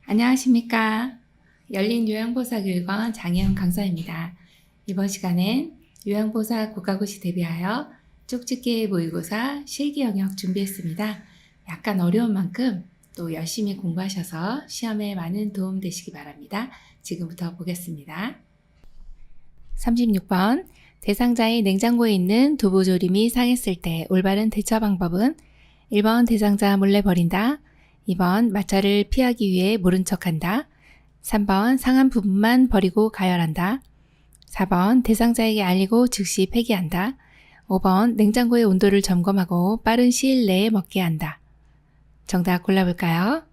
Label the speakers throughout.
Speaker 1: 안녕하십니까. 열린요양보사교육원 장혜영 강사입니다. 이번 시간엔 요양보사 국가고시 대비하여 쪽집게 모의고사 실기 영역 준비했습니다. 약간 어려운 만큼 또 열심히 공부하셔서 시험에 많은 도움 되시기 바랍니다. 지금부터 보겠습니다. 36번 대상자의 냉장고에 있는 두부조림이 상했을 때 올바른 대처 방법은 1번 대상자 몰래 버린다. 2번 마찰을 피하기 위해 모른 척한다. 3번 상한 부분만 버리고 가열한다. 4번 대상자에게 알리고 즉시 폐기한다. 5번 냉장고의 온도를 점검하고 빠른 시일 내에 먹게 한다. 정답 골라볼까요?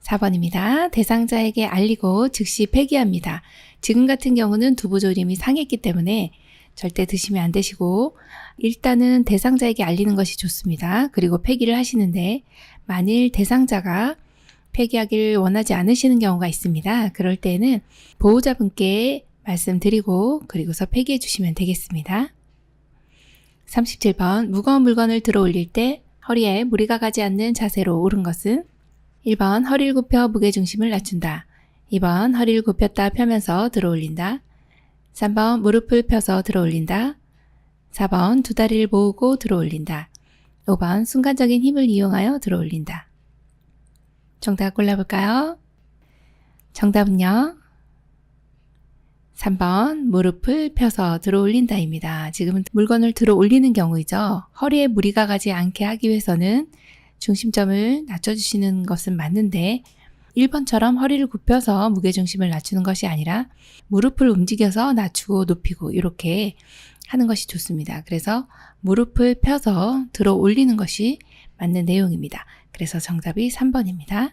Speaker 1: 4번입니다. 대상자에게 알리고 즉시 폐기합니다. 지금 같은 경우는 두부조림이 상했기 때문에 절대 드시면 안 되시고 일단은 대상자에게 알리는 것이 좋습니다. 그리고 폐기를 하시는데 만일 대상자가 폐기하기를 원하지 않으시는 경우가 있습니다. 그럴 때는 보호자분께 말씀드리고 그리고서 폐기해 주시면 되겠습니다. 37번 무거운 물건을 들어 올릴 때 허리에 무리가 가지 않는 자세로 옳은 것은 1번 허리를 굽혀 무게중심을 낮춘다. 2번 허리를 굽혔다 펴면서 들어 올린다. 3번 무릎을 펴서 들어 올린다. 4번 두 다리를 모으고 들어 올린다. 5번 순간적인 힘을 이용하여 들어 올린다. 정답 골라볼까요? 정답은요. 3번 무릎을 펴서 들어 올린다입니다. 지금은 물건을 들어 올리는 경우이죠. 허리에 무리가 가지 않게 하기 위해서는 중심점을 낮춰주시는 것은 맞는데 1번처럼 허리를 굽혀서 무게중심을 낮추는 것이 아니라 무릎을 움직여서 낮추고 높이고 이렇게 하는 것이 좋습니다. 그래서 무릎을 펴서 들어 올리는 것이 맞는 내용입니다. 그래서 정답이 3번입니다.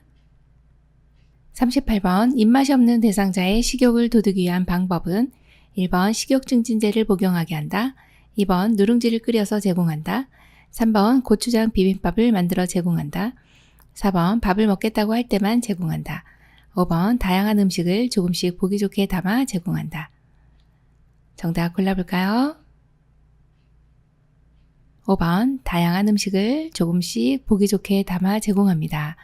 Speaker 1: 38번 입맛이 없는 대상자의 식욕을 돋우기 위한 방법은 1번 식욕 증진제를 복용하게 한다. 2번 누룽지를 끓여서 제공한다. 3번 고추장 비빔밥을 만들어 제공한다. 4번 밥을 먹겠다고 할 때만 제공한다. 5번 다양한 음식을 조금씩 보기 좋게 담아 제공한다. 정답 골라볼까요? 5번 다양한 음식을 조금씩 보기 좋게 담아 제공합니다.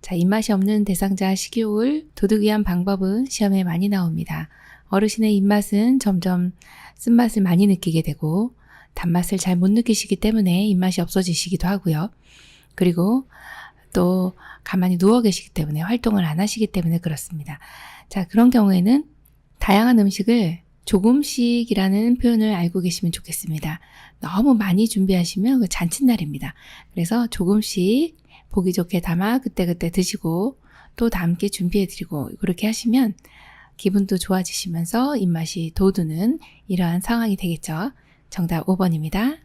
Speaker 1: 자, 입맛이 없는 대상자 식욕을 돋우기 위한 방법은 시험에 많이 나옵니다. 어르신의 입맛은 점점 쓴맛을 많이 느끼게 되고 단맛을 잘 못 느끼시기 때문에 입맛이 없어지시기도 하고요. 그리고 또 가만히 누워 계시기 때문에 활동을 안 하시기 때문에 그렇습니다. 자, 그런 경우에는 다양한 음식을 조금씩이라는 표현을 알고 계시면 좋겠습니다. 너무 많이 준비하시면 그 잔칫날입니다. 그래서 조금씩 보기 좋게 담아 그때그때 드시고 또 다음 게 준비해드리고 그렇게 하시면 기분도 좋아지시면서 입맛이 돋우는 이러한 상황이 되겠죠. 정답 5번입니다.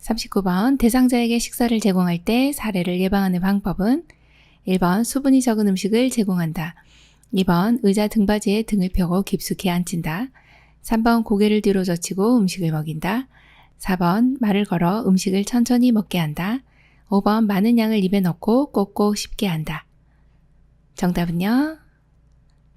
Speaker 1: 39번 대상자에게 식사를 제공할 때 사례를 예방하는 방법은 1번 수분이 적은 음식을 제공한다. 2번 의자 등받이에 등을 펴고 깊숙이 앉힌다. 3번 고개를 뒤로 젖히고 음식을 먹인다. 4번 말을 걸어 음식을 천천히 먹게 한다. 5번 많은 양을 입에 넣고 꼭꼭 씹게 한다. 정답은요?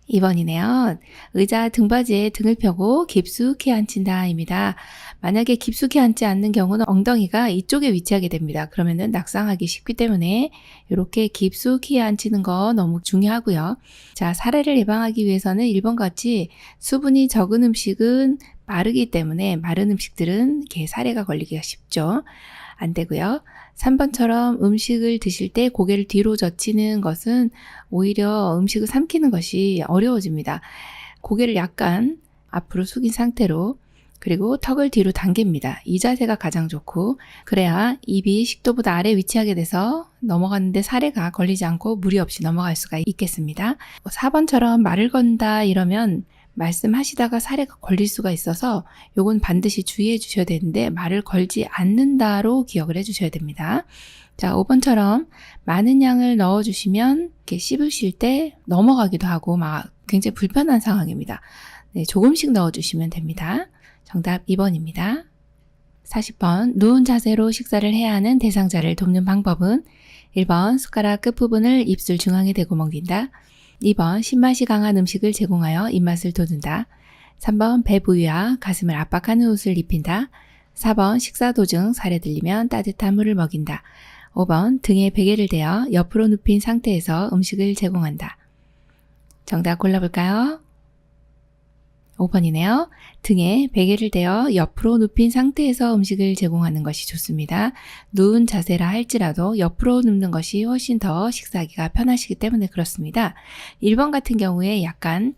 Speaker 1: 2번이네요. 의자 등받이에 등을 펴고 깊숙이 앉힌다 입니다. 만약에 깊숙이 앉지 않는 경우는 엉덩이가 이쪽에 위치하게 됩니다. 그러면은 낙상하기 쉽기 때문에 이렇게 깊숙이 앉히는 거 너무 중요하고요. 자, 사례를 예방하기 위해서는 1번 같이 수분이 적은 음식은 마르기 때문에 마른 음식들은 이렇게 사례가 걸리기가 쉽죠. 안 되고요. 3번처럼 음식을 드실 때 고개를 뒤로 젖히는 것은 오히려 음식을 삼키는 것이 어려워집니다. 고개를 약간 앞으로 숙인 상태로 그리고 턱을 뒤로 당깁니다. 이 자세가 가장 좋고 그래야 입이 식도보다 아래 위치하게 돼서 넘어가는데 사례가 걸리지 않고 무리 없이 넘어갈 수가 있겠습니다. 4번처럼 말을 건다 이러면 말씀하시다가 사례가 걸릴 수가 있어서 요건 반드시 주의해 주셔야 되는데 말을 걸지 않는다로 기억을 해 주셔야 됩니다. 자, 5번처럼 많은 양을 넣어주시면 이렇게 씹으실 때 넘어가기도 하고 막 굉장히 불편한 상황입니다. 네, 조금씩 넣어주시면 됩니다. 정답 2번입니다. 40번 누운 자세로 식사를 해야 하는 대상자를 돕는 방법은 1번 숟가락 끝부분을 입술 중앙에 대고 먹인다. 2번 신맛이 강한 음식을 제공하여 입맛을 돋운다. 3번 배 부위와 가슴을 압박하는 옷을 입힌다. 4번 식사 도중 살에 들리면 따뜻한 물을 먹인다. 5번 등에 베개를 대어 옆으로 눕힌 상태에서 음식을 제공한다. 정답 골라볼까요? 5번이네요. 등에 베개를 대어 옆으로 눕힌 상태에서 음식을 제공하는 것이 좋습니다. 누운 자세라 할지라도 옆으로 눕는 것이 훨씬 더 식사하기가 편하시기 때문에 그렇습니다. 1번 같은 경우에 약간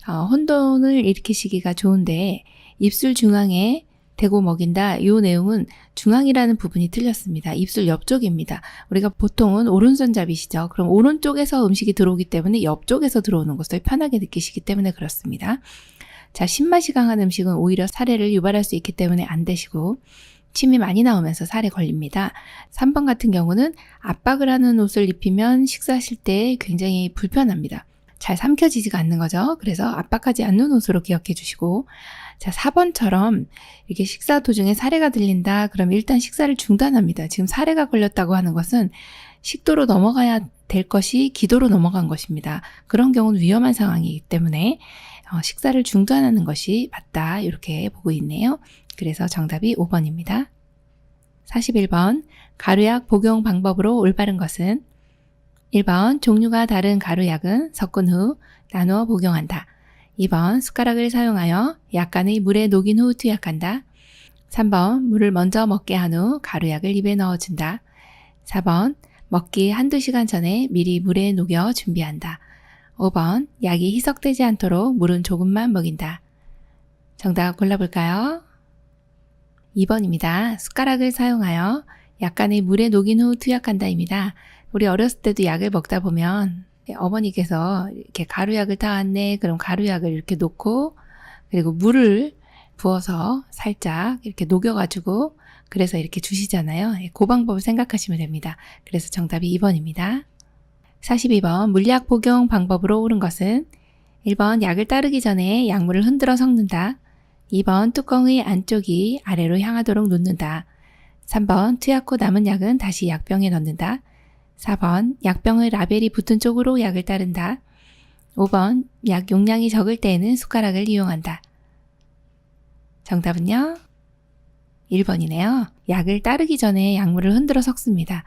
Speaker 1: 혼돈을 일으키시기가 좋은데 입술 중앙에 대고 먹인다. 이 내용은 중앙이라는 부분이 틀렸습니다. 입술 옆쪽입니다. 우리가 보통은 오른손잡이시죠. 그럼 오른쪽에서 음식이 들어오기 때문에 옆쪽에서 들어오는 것을 편하게 느끼시기 때문에 그렇습니다. 자, 신맛이 강한 음식은 오히려 사례를 유발할 수 있기 때문에 안 드시고 침이 많이 나오면서 살에 걸립니다. 3번 같은 경우는 압박을 하는 옷을 입히면 식사하실 때 굉장히 불편합니다. 잘 삼켜지지가 않는 거죠. 그래서 압박하지 않는 옷으로 기억해 주시고, 자, 4번처럼 이렇게 식사 도중에 사례가 들린다. 그럼 일단 식사를 중단합니다. 지금 사례가 걸렸다고 하는 것은 식도로 넘어가야 될 것이 기도로 넘어간 것입니다. 그런 경우는 위험한 상황이기 때문에 식사를 중단하는 것이 맞다. 이렇게 보고 있네요. 그래서 정답이 5번입니다. 41번 가루약 복용 방법으로 올바른 것은 1번 종류가 다른 가루약은 섞은 후 나누어 복용한다. 2번 숟가락을 사용하여 약간의 물에 녹인 후 투약한다. 3번 물을 먼저 먹게 한 후 가루약을 입에 넣어준다. 4번 먹기 한두 시간 전에 미리 물에 녹여 준비한다. 5번 약이 희석되지 않도록 물은 조금만 먹인다. 정답 골라볼까요? 2번입니다. 숟가락을 사용하여 약간의 물에 녹인 후 투약한다입니다. 우리 어렸을 때도 약을 먹다 보면 어머니께서 이렇게 가루약을 타왔네. 그럼 가루약을 이렇게 놓고 그리고 물을 부어서 살짝 이렇게 녹여가지고 그래서 이렇게 주시잖아요. 그 방법을 생각하시면 됩니다. 그래서 정답이 2번입니다. 42번 물약 복용 방법으로 옳은 것은 1번 약을 따르기 전에 약물을 흔들어 섞는다. 2번 뚜껑의 안쪽이 아래로 향하도록 놓는다. 3번 투약 후 남은 약은 다시 약병에 넣는다. 4번 약병의 라벨이 붙은 쪽으로 약을 따른다. 5번 약 용량이 적을 때에는 숟가락을 이용한다. 정답은요? 1번이네요. 약을 따르기 전에 약물을 흔들어 섞습니다.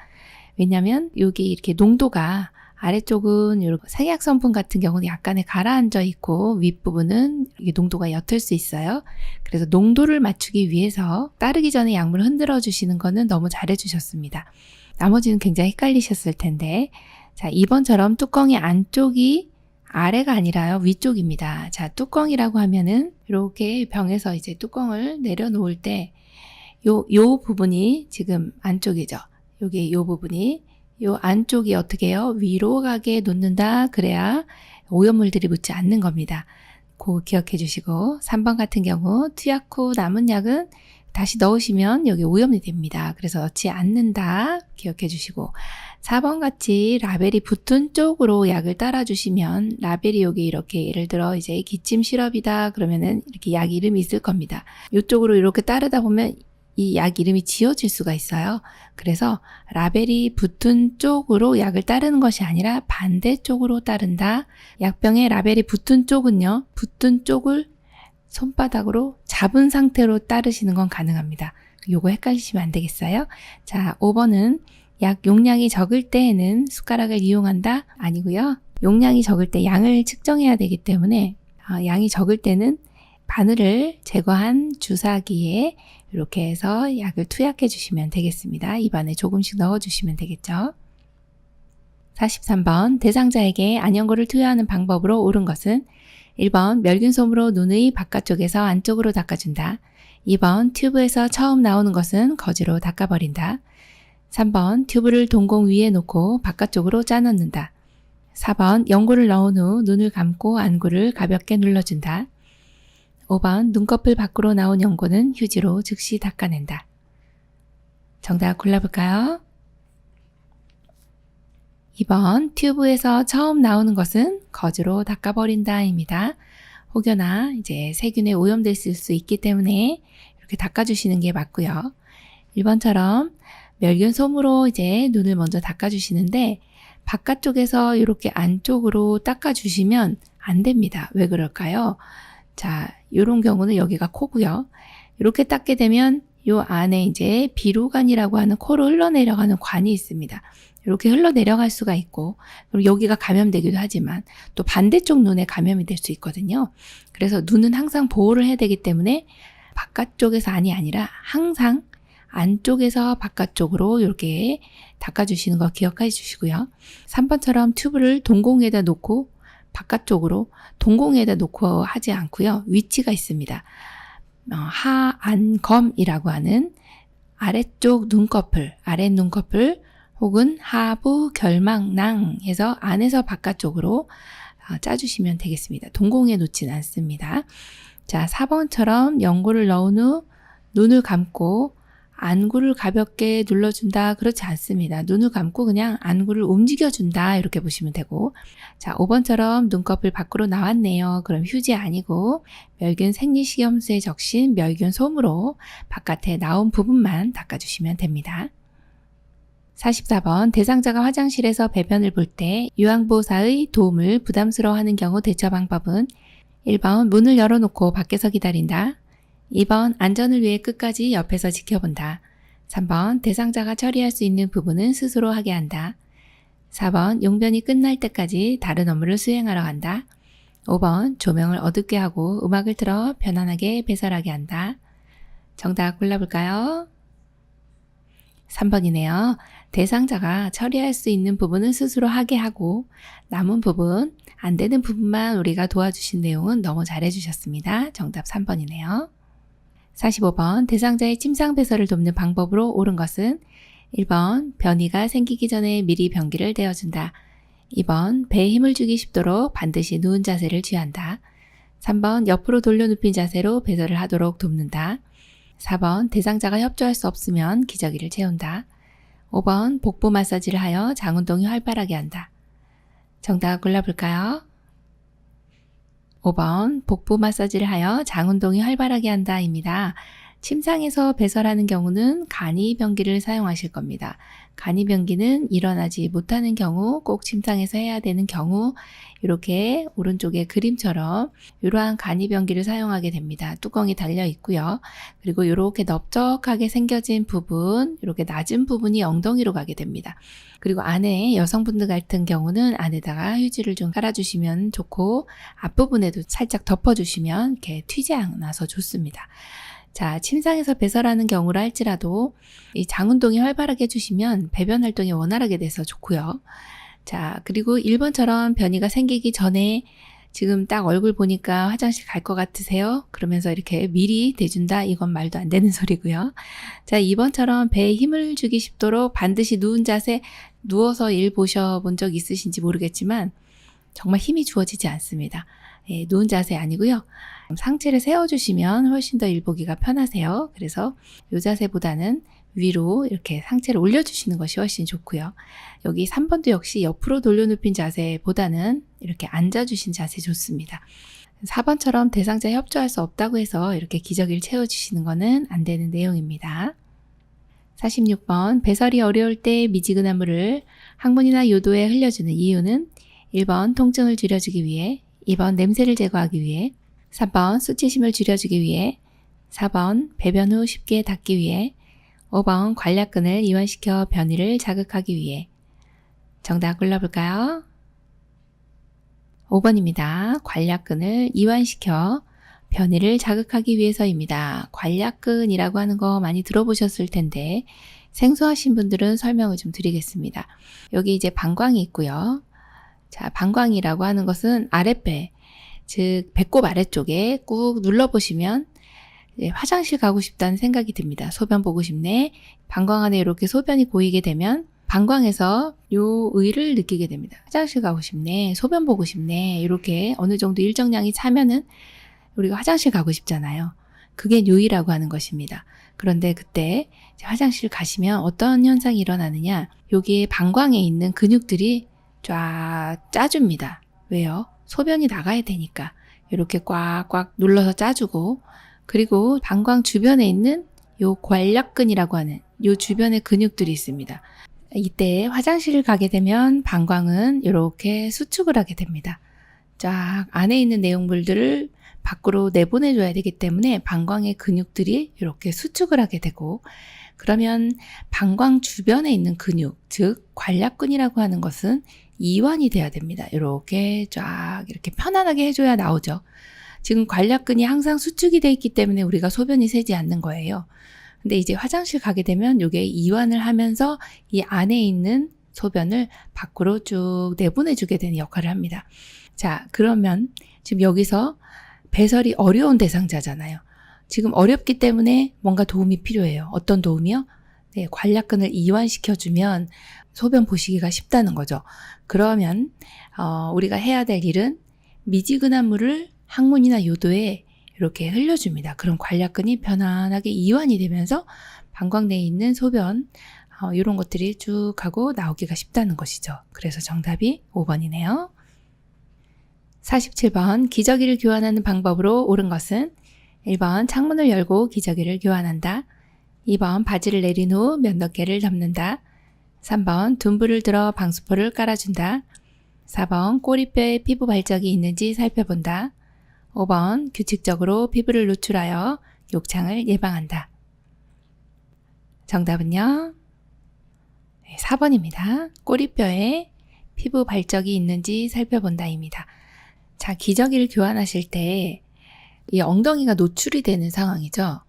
Speaker 1: 왜냐하면 여기 이렇게 농도가 아래쪽은 이렇게 생약 성분 같은 경우는 약간의 가라앉아 있고 윗부분은 이게 농도가 옅을 수 있어요. 그래서 농도를 맞추기 위해서 따르기 전에 약물을 흔들어 주시는 거는 너무 잘해 주셨습니다. 나머지는 굉장히 헷갈리셨을 텐데, 자, 2번처럼 뚜껑의 안쪽이 아래가 아니라요, 위쪽입니다. 자, 뚜껑이라고 하면은 이렇게 병에서 이제 뚜껑을 내려놓을 때 요 부분이 지금 안쪽이죠. 요게 요 부분이 요 안쪽이 어떻게 해요? 위로 가게 놓는다. 그래야 오염물들이 묻지 않는 겁니다. 그거 기억해 주시고 3번 같은 경우 투약 후 남은 약은 다시 넣으시면 여기 오염이 됩니다. 그래서 넣지 않는다. 기억해 주시고 4번 같이 라벨이 붙은 쪽으로 약을 따라 주시면 라벨이 여기 이렇게 예를 들어 이제 기침 시럽이다 그러면은 이렇게 약 이름이 있을 겁니다. 이쪽으로 이렇게 따르다 보면 이 약 이름이 지워질 수가 있어요. 그래서 라벨이 붙은 쪽으로 약을 따르는 것이 아니라 반대쪽으로 따른다. 약병에 라벨이 붙은 쪽은요. 붙은 쪽을 손바닥으로 잡은 상태로 따르시는 건 가능합니다. 요거 헷갈리시면 안 되겠어요? 자, 5번은 약 용량이 적을 때에는 숟가락을 이용한다? 아니고요. 용량이 적을 때 양을 측정해야 되기 때문에 양이 적을 때는 바늘을 제거한 주사기에 이렇게 해서 약을 투약해 주시면 되겠습니다. 입안에 조금씩 넣어 주시면 되겠죠. 43번 대상자에게 안연고를 투여하는 방법으로 옳은 것은 1번 멸균솜으로 눈의 바깥쪽에서 안쪽으로 닦아준다. 2번 튜브에서 처음 나오는 것은 거즈로 닦아버린다. 3번 튜브를 동공 위에 놓고 바깥쪽으로 짜넣는다. 4번 연고를 넣은 후 눈을 감고 안구를 가볍게 눌러준다. 5번 눈꺼풀 밖으로 나온 연고는 휴지로 즉시 닦아낸다. 정답 골라볼까요? 2번 튜브에서 처음 나오는 것은 거즈로 닦아버린다 입니다. 혹여나 이제 세균에 오염됐을 수 있기 때문에 이렇게 닦아주시는 게 맞고요. 1번처럼 멸균솜으로 이제 눈을 먼저 닦아주시는데 바깥쪽에서 이렇게 안쪽으로 닦아주시면 안 됩니다. 왜 그럴까요? 자, 이런 경우는 여기가 코고요. 이렇게 닦게 되면 요 안에 이제 비루관이라고 하는 코로 흘러내려가는 관이 있습니다. 이렇게 흘러내려갈 수가 있고, 그리고 여기가 감염되기도 하지만 또 반대쪽 눈에 감염이 될 수 있거든요. 그래서 눈은 항상 보호를 해야 되기 때문에 바깥쪽에서 안이 아니라 항상 안쪽에서 바깥쪽으로 이렇게 닦아주시는 거 기억해 주시고요. 3번처럼 튜브를 동공에다 놓고 바깥쪽으로 동공에다 놓고 하지 않고요. 위치가 있습니다. 하안검이라고 하는 아래쪽 눈꺼풀, 아랫 눈꺼풀 혹은 하부 결막낭 해서 안에서 바깥쪽으로 짜주시면 되겠습니다. 동공에 놓지는 않습니다. 자, 4번처럼 연고를 넣은 후 눈을 감고 안구를 가볍게 눌러준다. 그렇지 않습니다. 눈을 감고 그냥 안구를 움직여준다. 이렇게 보시면 되고, 자, 5번처럼 눈꺼풀 밖으로 나왔네요. 그럼 휴지 아니고 멸균 생리식염수에 적신 멸균 솜으로 바깥에 나온 부분만 닦아주시면 됩니다. 44번 대상자가 화장실에서 배변을 볼 때 유황보호사의 도움을 부담스러워하는 경우 대처 방법은 1번 문을 열어놓고 밖에서 기다린다. 2번 안전을 위해 끝까지 옆에서 지켜본다. 3번 대상자가 처리할 수 있는 부분은 스스로 하게 한다. 4번 용변이 끝날 때까지 다른 업무를 수행하러 간다. 5번 조명을 어둡게 하고 음악을 틀어 편안하게 배설하게 한다. 정답 골라볼까요? 3번이네요. 대상자가 처리할 수 있는 부분은 스스로 하게 하고 남은 부분, 안 되는 부분만 우리가 도와주신 내용은 너무 잘해주셨습니다. 정답 3번이네요. 45번 대상자의 침상 배설을 돕는 방법으로 옳은 것은 1번 변이가 생기기 전에 미리 변기를 떼어준다. 2번 배에 힘을 주기 쉽도록 반드시 누운 자세를 취한다. 3번 옆으로 돌려 눕힌 자세로 배설을 하도록 돕는다. 4번 대상자가 협조할 수 없으면 기저귀를 채운다. 5번 복부 마사지를 하여 장운동이 활발하게 한다. 정답 골라볼까요? 5번 복부 마사지를 하여 장운동이 활발하게 한다입니다. 침상에서 배설하는 경우는 간이변기를 사용하실 겁니다. 간이변기는 일어나지 못하는 경우, 꼭 침상에서 해야 되는 경우 이렇게 오른쪽에 그림처럼 이러한 간이변기를 사용하게 됩니다. 뚜껑이 달려 있고요. 그리고 이렇게 넓적하게 생겨진 부분, 이렇게 낮은 부분이 엉덩이로 가게 됩니다. 그리고 안에 여성분들 같은 경우는 안에다가 휴지를 좀 깔아주시면 좋고 앞부분에도 살짝 덮어주시면 이렇게 튀지 않아서 좋습니다. 자, 침상에서 배설하는 경우라 할지라도 이 장운동이 활발하게 해주시면 배변 활동이 원활하게 돼서 좋고요. 자, 그리고 1번처럼 변이가 생기기 전에 지금 딱 얼굴 보니까 화장실 갈 것 같으세요? 그러면서 이렇게 미리 대준다? 이건 말도 안 되는 소리고요. 자, 2번처럼 배에 힘을 주기 쉽도록 반드시 누운 자세, 누워서 일 보셔본 적 있으신지 모르겠지만 정말 힘이 주어지지 않습니다. 예, 누운 자세 아니고요. 상체를 세워주시면 훨씬 더 일 보기가 편하세요. 그래서 이 자세보다는 위로 이렇게 상체를 올려주시는 것이 훨씬 좋고요. 여기 3번도 역시 옆으로 돌려눕힌 자세보다는 이렇게 앉아주신 자세 좋습니다. 4번처럼 대상자 협조할 수 없다고 해서 이렇게 기저귀를 채워주시는 것은 안 되는 내용입니다. 46번 배설이 어려울 때 미지근한 물을 항문이나 요도에 흘려주는 이유는 1번 통증을 줄여주기 위해, 2번 냄새를 제거하기 위해, 3번 수치심을 줄여주기 위해, 4번 배변 후 쉽게 닦기 위해, 5번 관략근을 이완시켜 변이를 자극하기 위해. 정답 골라볼까요? 5번입니다. 관략근을 이완시켜 변이를 자극하기 위해서입니다. 관략근이라고 하는 거 많이 들어보셨을 텐데 생소하신 분들은 설명을 좀 드리겠습니다. 여기 이제 방광이 있고요. 자, 방광이라고 하는 것은 아랫배, 즉 배꼽 아래쪽에 꾹 눌러보시면 화장실 가고 싶다는 생각이 듭니다. 소변 보고 싶네. 방광 안에 이렇게 소변이 고이게 되면 방광에서 요 의를 느끼게 됩니다. 화장실 가고 싶네. 소변 보고 싶네. 이렇게 어느 정도 일정량이 차면은 우리가 화장실 가고 싶잖아요. 그게 요의라고 하는 것입니다. 그런데 그때 화장실 가시면 어떤 현상이 일어나느냐. 여기에 방광에 있는 근육들이 쫙 짜줍니다. 왜요? 소변이 나가야 되니까. 이렇게 꽉꽉 눌러서 짜주고, 그리고 방광 주변에 있는 요 관략근이라고 하는 요 주변에 근육들이 있습니다. 이때 화장실을 가게 되면 방광은 이렇게 수축을 하게 됩니다. 쫙 안에 있는 내용물들을 밖으로 내보내줘야 되기 때문에 방광의 근육들이 이렇게 수축을 하게 되고, 그러면 방광 주변에 있는 근육, 즉 관략근이라고 하는 것은 이완이 돼야 됩니다. 이렇게 쫙 이렇게 편안하게 해줘야 나오죠. 지금 관략근이 항상 수축이 돼 있기 때문에 우리가 소변이 새지 않는 거예요. 근데 이제 화장실 가게 되면 이게 이완을 하면서 이 안에 있는 소변을 밖으로 쭉 내보내주게 되는 역할을 합니다. 자, 그러면 지금 여기서 배설이 어려운 대상자잖아요. 지금 어렵기 때문에 뭔가 도움이 필요해요. 어떤 도움이요? 네, 관략근을 이완시켜주면 소변 보시기가 쉽다는 거죠. 그러면 우리가 해야 될 일은 미지근한 물을 항문이나 요도에 이렇게 흘려줍니다. 그럼 관략근이 편안하게 이완이 되면서 방광 내에 있는 소변 이런 것들이 쭉 하고 나오기가 쉽다는 것이죠. 그래서 정답이 5번이네요. 47번 기저귀를 교환하는 방법으로 옳은 것은 1번 창문을 열고 기저귀를 교환한다. 2번 바지를 내린 후 면도개를 덮는다. 3번 둔부를 들어 방수포를 깔아준다. 4번 꼬리뼈에 피부 발적이 있는지 살펴본다. 5번 규칙적으로 피부를 노출하여 욕창을 예방한다. 정답은요? 4번입니다. 꼬리뼈에 피부 발적이 있는지 살펴본다입니다. 자, 기저귀를 교환하실 때 이 엉덩이가 노출이 되는 상황이죠.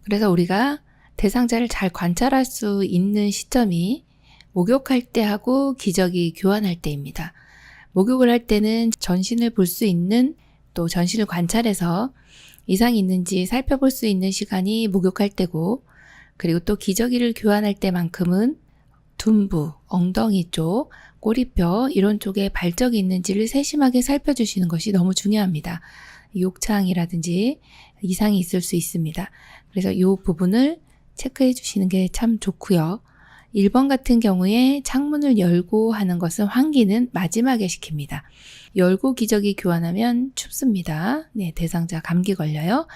Speaker 1: 그래서 우리가 대상자를 잘 관찰할 수 있는 시점이 목욕할 때 하고 기저귀 교환할 때입니다. 목욕을 할 때는 전신을 볼 수 있는, 또 전신을 관찰해서 이상이 있는지 살펴볼 수 있는 시간이 목욕할 때고, 그리고 또 기저귀를 교환할 때만큼은 둔부, 엉덩이 쪽, 꼬리뼈 이런 쪽에 발적이 있는지를 세심하게 살펴주시는 것이 너무 중요합니다. 욕창이라든지 이상이 있을 수 있습니다. 그래서 이 부분을 체크해 주시는 게 참 좋고요. 1번 같은 경우에 창문을 열고 하는 것은 환기는 마지막에 시킵니다. 열고 기저귀 교환하면 춥습니다. 네, 대상자 감기 걸려요.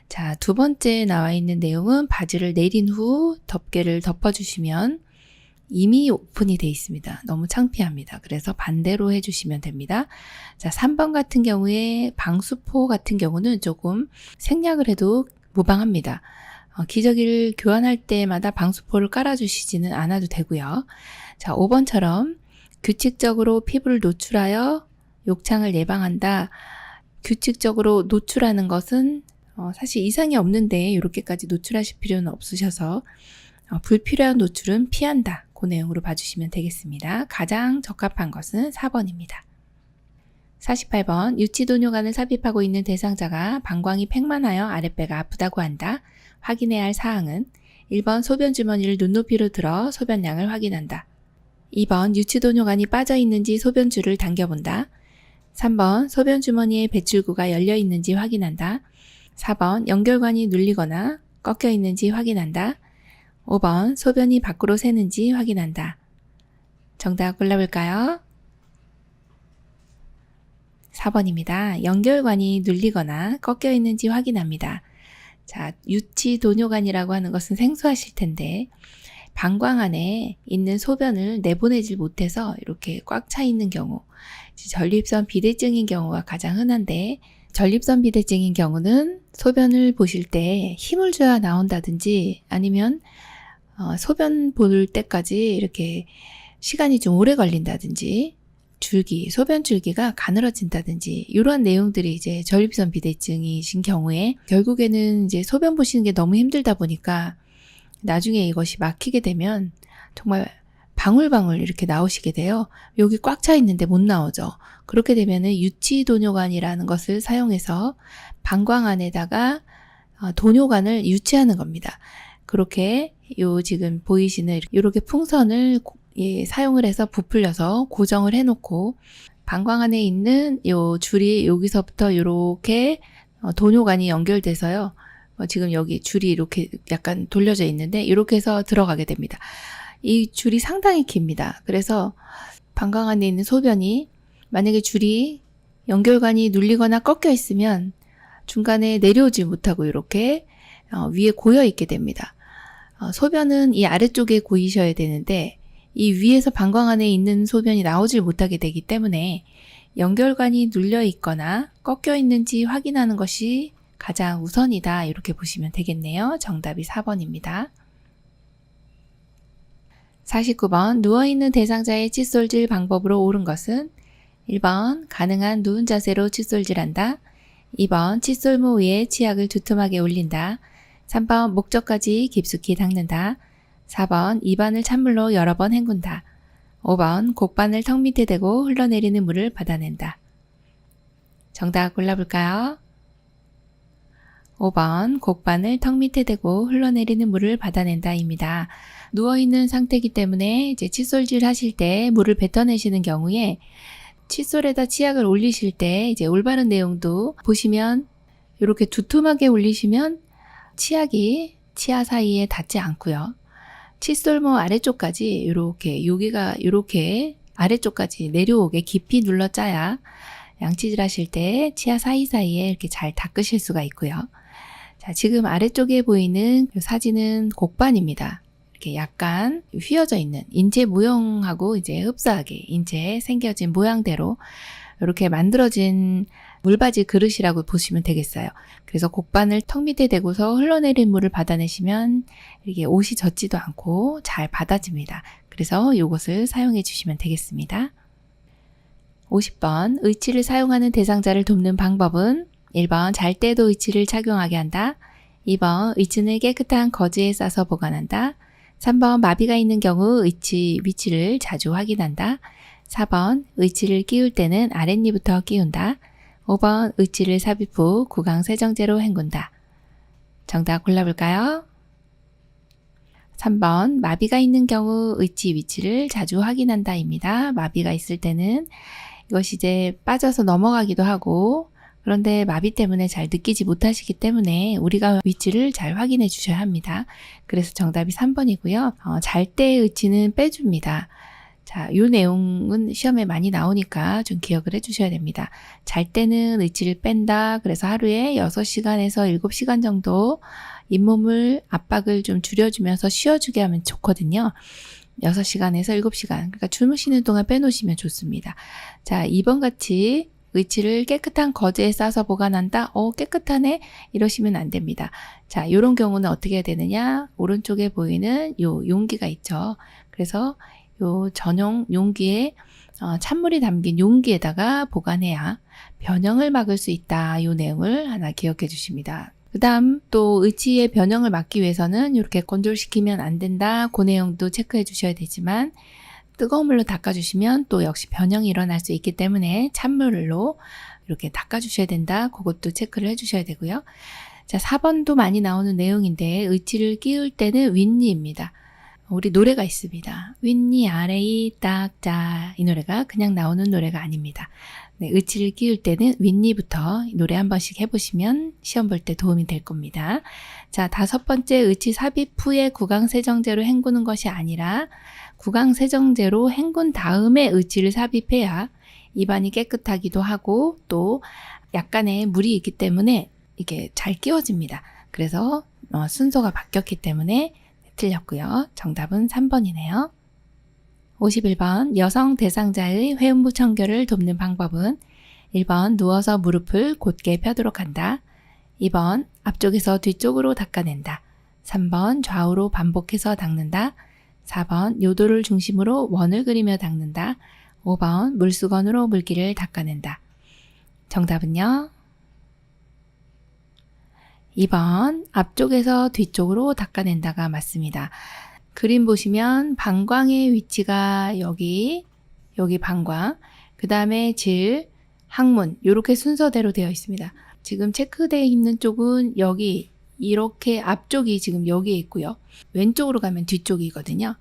Speaker 1: 자, 두 번째 나와 있는 내용은 바지를 내린 후 덮개를 덮어주시면 이미 오픈이 되어 있습니다. 너무 창피합니다. 그래서 반대로 해주시면 됩니다. 자, 3번 같은 경우에 방수포 같은 경우는 조금 생략을 해도 무방합니다. 기저귀를 교환할 때마다 방수포를 깔아주시지는 않아도 되고요. 자, 5번처럼 규칙적으로 피부를 노출하여 욕창을 예방한다. 규칙적으로 노출하는 것은 사실 이상이 없는데 이렇게까지 노출하실 필요는 없으셔서 불필요한 노출은 피한다. 그 내용으로 봐주시면 되겠습니다. 가장 적합한 것은 4번입니다. 48번 유치도뇨관을 삽입하고 있는 대상자가 방광이 팽만하여 아랫배가 아프다고 한다. 확인해야 할 사항은 1번 소변주머니를 눈높이로 들어 소변량을 확인한다. 2번 유치도뇨관이 빠져 있는지 소변줄을 당겨본다. 3번 소변주머니의 배출구가 열려 있는지 확인한다. 4번 연결관이 눌리거나 꺾여 있는지 확인한다. 5번 소변이 밖으로 새는지 확인한다. 정답 골라볼까요? 4번입니다. 연결관이 눌리거나 꺾여 있는지 확인합니다. 자, 유치도뇨관이라고 하는 것은 생소하실 텐데 방광 안에 있는 소변을 내보내질 못해서 이렇게 꽉 차 있는 경우, 전립선 비대증인 경우가 가장 흔한데, 전립선 비대증인 경우는 소변을 보실 때 힘을 줘야 나온다든지 아니면 소변 볼 때까지 이렇게 시간이 좀 오래 걸린다든지 소변 줄기가 가늘어진다든지 이러한 내용들이 이제 전립선 비대증이신 경우에 결국에는 이제 소변 보시는 게 너무 힘들다 보니까 나중에 이것이 막히게 되면 정말 방울방울 이렇게 나오시게 돼요. 여기 꽉 차 있는데 못 나오죠. 그렇게 되면은 유치도뇨관이라는 것을 사용해서 방광 안에다가 도뇨관을 유치하는 겁니다. 그렇게 지금 보이시는 이렇게 풍선을 사용을 해서 부풀려서 고정을 해놓고 방광 안에 있는 요 줄이 여기서부터 이렇게 도뇨관이 연결돼서요. 지금 여기 줄이 이렇게 약간 돌려져 있는데 이렇게 해서 들어가게 됩니다. 이 줄이 상당히 깁니다. 그래서 방광 안에 있는 소변이 만약에 줄이 연결관이 눌리거나 꺾여 있으면 중간에 내려오지 못하고 이렇게 위에 고여 있게 됩니다. 소변은 이 아래쪽에 고이셔야 되는데 이 위에서 방광 안에 있는 소변이 나오질 못하게 되기 때문에 연결관이 눌려 있거나 꺾여 있는지 확인하는 것이 가장 우선이다. 이렇게 보시면 되겠네요. 정답이 4번입니다. 49번 누워있는 대상자의 칫솔질 방법으로 옳은 것은 1번 가능한 누운 자세로 칫솔질한다. 2번 칫솔모 위에 치약을 두툼하게 올린다. 3번 목젖까지 깊숙이 닦는다. 4번 입안을 찬물로 여러 번 헹군다. 5번 곡반을 턱 밑에 대고 흘러내리는 물을 받아낸다. 정답 골라볼까요? 5번 곡반을 턱 밑에 대고 흘러내리는 물을 받아낸다입니다. 누워있는 상태이기 때문에 이제 칫솔질 하실 때 물을 뱉어내시는 경우에 칫솔에다 치약을 올리실 때 이제 올바른 내용도 보시면 이렇게 두툼하게 올리시면 치약이 치아 사이에 닿지 않고요. 칫솔모 아래쪽까지 이렇게 여기가 이렇게 아래쪽까지 내려오게 깊이 눌러 짜야 양치질 하실 때 치아 사이사이에 이렇게 잘 닦으실 수가 있고요. 자, 지금 아래쪽에 보이는 사진은 곡반입니다. 이렇게 약간 휘어져 있는 인체 모형하고 이제 흡사하게 인체에 생겨진 모양대로 이렇게 만들어진 물받이 그릇이라고 보시면 되겠어요. 그래서 곡반을 턱 밑에 대고서 흘러내린 물을 받아내시면 이게 옷이 젖지도 않고 잘 받아집니다. 그래서 이것을 사용해 주시면 되겠습니다. 50번 의치를 사용하는 대상자를 돕는 방법은 1번 잘 때도 의치를 착용하게 한다. 2번 의치는 깨끗한 거즈에 싸서 보관한다. 3번 마비가 있는 경우 의치 위치를 자주 확인한다. 4번 의치를 끼울 때는 아랫니부터 끼운다. 5번 의치를 삽입 후 구강 세정제로 헹군다. 정답 골라볼까요? 3번 마비가 있는 경우 의치 위치를 자주 확인한다입니다. 마비가 있을 때는 이것이 이제 빠져서 넘어가기도 하고 그런데 마비 때문에 잘 느끼지 못하시기 때문에 우리가 위치를 잘 확인해 주셔야 합니다. 그래서 정답이 3번이고요. 잘 때의 의치는 빼줍니다. 자, 이 내용은 시험에 많이 나오니까 좀 기억을 해주셔야 됩니다. 잘 때는 의치를 뺀다. 그래서 하루에 6시간에서 7시간 정도 잇몸을 압박을 좀 줄여주면서 쉬어주게 하면 좋거든요. 6시간에서 7시간. 그러니까 주무시는 동안 빼놓으시면 좋습니다. 자, 2번 같이 의치를 깨끗한 거즈에 싸서 보관한다. 깨끗하네. 이러시면 안 됩니다. 자, 이런 경우는 어떻게 해야 되느냐? 오른쪽에 보이는 요 용기가 있죠. 그래서 요 전용 용기에 찬물이 담긴 용기에다가 보관해야 변형을 막을 수 있다. 요 내용을 하나 기억해 주십니다. 그 다음 또 의치의 변형을 막기 위해서는 이렇게 건조시키면 안 된다. 그 내용도 체크해 주셔야 되지만 뜨거운 물로 닦아주시면 또 역시 변형이 일어날 수 있기 때문에 찬물로 이렇게 닦아주셔야 된다. 그것도 체크를 해주셔야 되고요. 자, 4번도 많이 나오는 내용인데 의치를 끼울 때는 윗니입니다. 우리 노래가 있습니다. 윗니 아래이 딱자. 이 노래가 그냥 나오는 노래가 아닙니다. 네, 의치를 끼울 때는 윗니부터 노래 한 번씩 해보시면 시험 볼 때 도움이 될 겁니다. 자, 5번째 의치 삽입 후에 구강세정제로 헹구는 것이 아니라 구강세정제로 헹군 다음에 의치를 삽입해야 입안이 깨끗하기도 하고 또 약간의 물이 있기 때문에 이게 잘 끼워집니다. 그래서 순서가 바뀌었기 때문에 틀렸고요. 정답은 3번이네요. 51번 여성 대상자의 회음부 청결을 돕는 방법은 1번 누워서 무릎을 곧게 펴도록 한다. 2번 앞쪽에서 뒤쪽으로 닦아낸다. 3번 좌우로 반복해서 닦는다. 4번 요도를 중심으로 원을 그리며 닦는다. 5번 물수건으로 물기를 닦아낸다. 정답은요? 2번 앞쪽에서 뒤쪽으로 닦아낸다가 맞습니다. 그림 보시면 방광의 위치가 여기 방광, 그 다음에 질, 항문 이렇게 순서대로 되어 있습니다. 지금 체크되어 있는 쪽은 여기 이렇게 앞쪽이 지금 여기에 있고요. 왼쪽으로 가면 뒤쪽이거든요.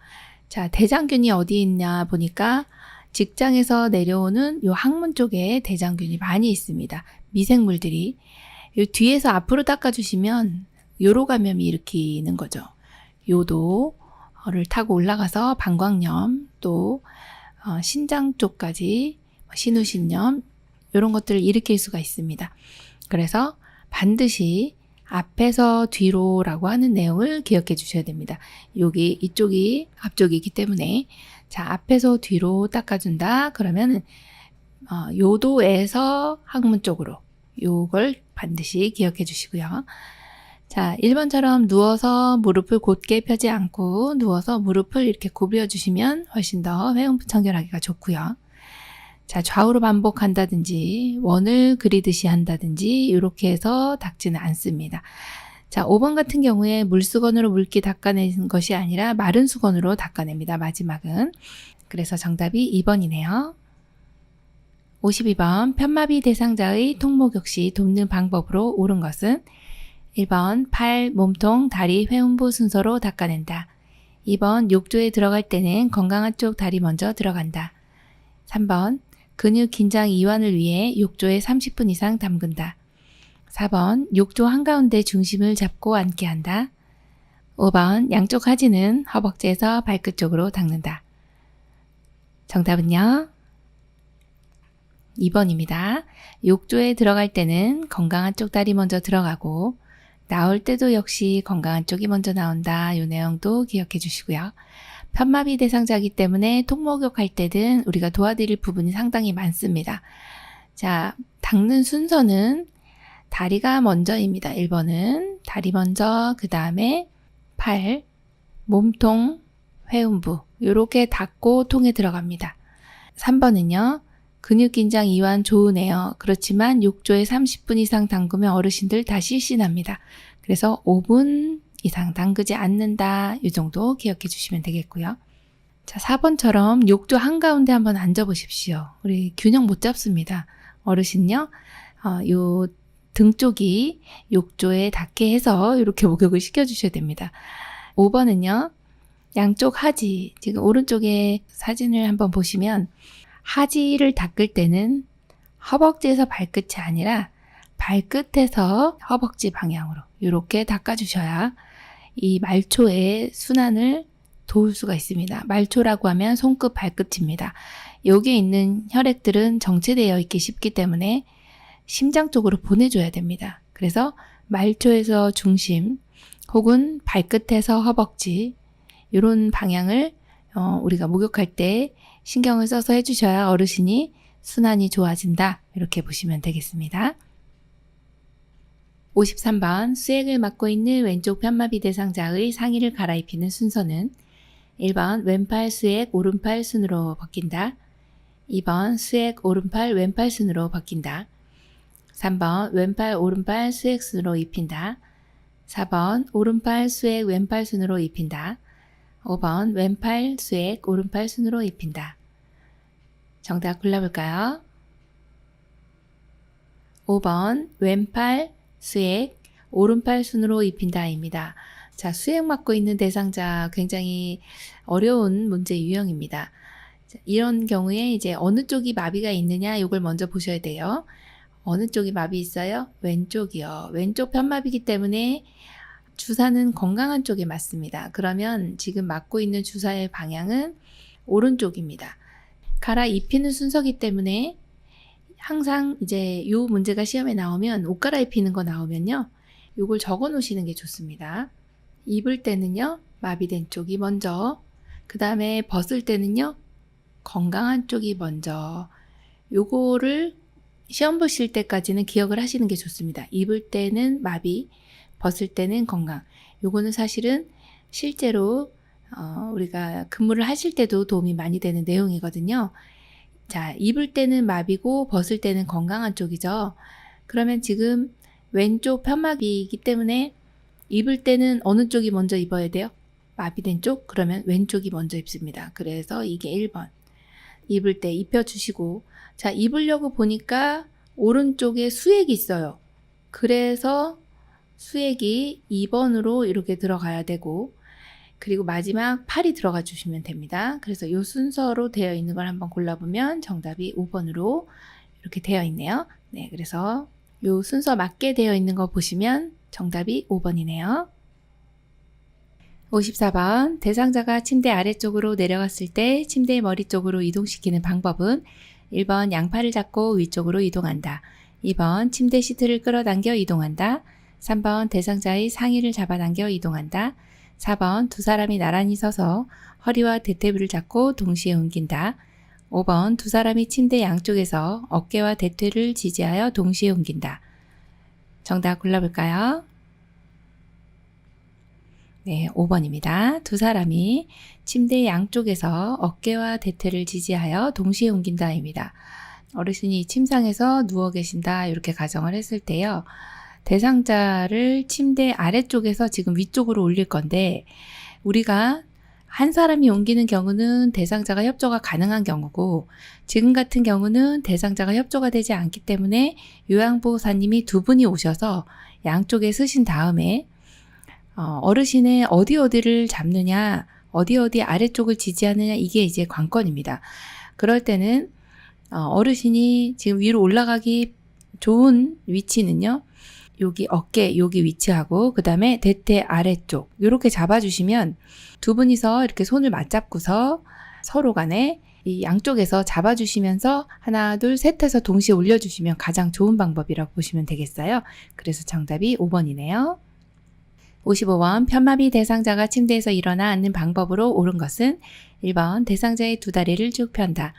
Speaker 1: 자, 대장균이 어디에 있냐 보니까 직장에서 내려오는 요 항문 쪽에 대장균이 많이 있습니다. 미생물들이. 요 뒤에서 앞으로 닦아주시면 요로 감염이 일으키는 거죠. 요도를 타고 올라가서 방광염 또 신장 쪽까지 신우신염 이런 것들을 일으킬 수가 있습니다. 그래서 반드시 앞에서 뒤로라고 하는 내용을 기억해 주셔야 됩니다. 여기 이쪽이 앞쪽이기 때문에 자 앞에서 뒤로 닦아준다 그러면 요도에서 항문 쪽으로 요걸 반드시 기억해 주시고요. 자, 1번처럼 누워서 무릎을 곧게 펴지 않고 누워서 무릎을 이렇게 구부려 주시면 훨씬 더 회음부 청결하기가 좋고요. 자, 좌우로 반복한다든지 원을 그리듯이 한다든지 이렇게 해서 닦지는 않습니다. 자, 5번 같은 경우에 물수건으로 물기 닦아내는 것이 아니라 마른 수건으로 닦아냅니다. 마지막은. 그래서 정답이 2번이네요. 52번 편마비 대상자의 통목욕시 돕는 방법으로 옳은 것은 1번 팔, 몸통, 다리, 회음부 순서로 닦아낸다. 2번 욕조에 들어갈 때는 건강한 쪽 다리 먼저 들어간다. 3번 근육 긴장 이완을 위해 욕조에 30분 이상 담근다. 4번 욕조 한가운데 중심을 잡고 앉게 한다. 5번 양쪽 하지는 허벅지에서 발끝 쪽으로 닦는다. 정답은요? 2번입니다. 욕조에 들어갈 때는 건강한 쪽 다리 먼저 들어가고 나올 때도 역시 건강한 쪽이 먼저 나온다. 이 내용도 기억해 주시고요. 편마비 대상자이기 때문에 통목욕할 때든 우리가 도와드릴 부분이 상당히 많습니다. 자, 닦는 순서는 다리가 먼저입니다. 1번은 다리 먼저, 그 다음에 팔, 몸통, 회음부 이렇게 닦고 통에 들어갑니다. 3번은요. 근육 긴장 이완 좋으네요. 그렇지만 욕조에 30분 이상 담그면 어르신들 다 실신합니다. 그래서 5분 이상 담그지 않는다. 이 정도 기억해 주시면 되겠고요. 자, 4번처럼 욕조 한가운데 한번 앉아 보십시오. 우리 균형 못 잡습니다. 어르신요. 요 등 쪽이 욕조에 닿게 해서 이렇게 목욕을 시켜주셔야 됩니다. 5번은요. 양쪽 하지, 지금 오른쪽에 사진을 한번 보시면 하지를 닦을 때는 허벅지에서 발끝이 아니라 발끝에서 허벅지 방향으로 이렇게 닦아주셔야 이 말초의 순환을 도울 수가 있습니다. 말초라고 하면 손끝 발끝입니다. 여기에 있는 혈액들은 정체되어 있기 쉽기 때문에 심장 쪽으로 보내줘야 됩니다. 그래서 말초에서 중심 혹은 발끝에서 허벅지 이런 방향을 우리가 목욕할 때 신경을 써서 해주셔야 어르신이 순환이 좋아진다. 이렇게 보시면 되겠습니다. 53번 수액을 맡고 있는 왼쪽 편마비 대상자의 상의를 갈아입히는 순서는 1번 왼팔 수액 오른팔 순으로 벗긴다. 2번 수액 오른팔 왼팔 순으로 벗긴다. 3번 왼팔 오른팔 수액 순으로 입힌다. 4번 오른팔 수액 왼팔 순으로 입힌다. 5번 왼팔 수액 오른팔 순으로 입힌다. 정답 골라볼까요? 5번 왼팔 수액 오른팔 순으로 입힌다입니다. 자, 수액 맡고 있는 대상자 굉장히 어려운 문제 유형입니다. 이런 경우에 이제 어느 쪽이 마비가 있느냐 이걸 먼저 보셔야 돼요. 어느 쪽이 마비 있어요? 왼쪽이요. 왼쪽 편마비이기 때문에 주사는 건강한 쪽에 맞습니다. 그러면 지금 맞고 있는 주사의 방향은 오른쪽입니다. 갈아입히는 순서기 때문에 항상 이제 이 문제가 시험에 나오면 옷 갈아입히는 거 나오면요. 이걸 적어 놓으시는 게 좋습니다. 입을 때는요. 마비된 쪽이 먼저, 그 다음에 벗을 때는요. 건강한 쪽이 먼저. 요거를 시험 보실 때까지는 기억을 하시는 게 좋습니다. 입을 때는 마비, 벗을 때는 건강. 요거는 사실은 실제로 우리가 근무를 하실 때도 도움이 많이 되는 내용이거든요. 자, 입을 때는 마비고 벗을 때는 건강한 쪽이죠. 그러면 지금 왼쪽 편마비이기 때문에 입을 때는 어느 쪽이 먼저 입어야 돼요? 마비된 쪽? 그러면 왼쪽이 먼저 입습니다. 그래서 이게 1번. 입을 때 입혀주시고, 자, 입으려고 보니까 오른쪽에 수액이 있어요. 그래서 수액이 2번으로 이렇게 들어가야 되고, 그리고 마지막 팔이 들어가 주시면 됩니다. 그래서 이 순서로 되어 있는 걸 한번 골라보면 정답이 5번으로 이렇게 되어 있네요. 네, 그래서 이 순서 맞게 되어 있는 거 보시면 정답이 5번이네요. 54번 대상자가 침대 아래쪽으로 내려갔을 때 침대의 머리 쪽으로 이동시키는 방법은 1번 양팔을 잡고 위쪽으로 이동한다. 2번 침대 시트를 끌어당겨 이동한다. 3번 대상자의 상의를 잡아당겨 이동한다. 4번 두 사람이 나란히 서서 허리와 대퇴부를 잡고 동시에 옮긴다. 5번 두 사람이 침대 양쪽에서 어깨와 대퇴를 지지하여 동시에 옮긴다. 정답 골라볼까요? 네, 5번입니다. 두 사람이 침대 양쪽에서 어깨와 대퇴를 지지하여 동시에 옮긴다입니다. 어르신이 침상에서 누워 계신다 이렇게 가정을 했을 때요. 대상자를 침대 아래쪽에서 지금 위쪽으로 올릴 건데 우리가 한 사람이 옮기는 경우는 대상자가 협조가 가능한 경우고 지금 같은 경우는 대상자가 협조가 되지 않기 때문에 요양보호사님이 두 분이 오셔서 양쪽에 서신 다음에 어르신의 어디를 잡느냐, 어디 아래쪽을 지지하느냐 이게 이제 관건입니다. 그럴 때는 어르신이 지금 위로 올라가기 좋은 위치는요. 여기 어깨 여기 위치하고 그 다음에 대퇴 아래쪽 이렇게 잡아주시면 두 분이서 이렇게 손을 맞잡고서 서로 간에 이 양쪽에서 잡아주시면서 하나 둘 셋 해서 동시에 올려주시면 가장 좋은 방법이라고 보시면 되겠어요. 그래서 정답이 5번이네요. 55번 편마비 대상자가 침대에서 일어나 앉는 방법으로 옳은 것은 1번 대상자의 두 다리를 쭉 편다.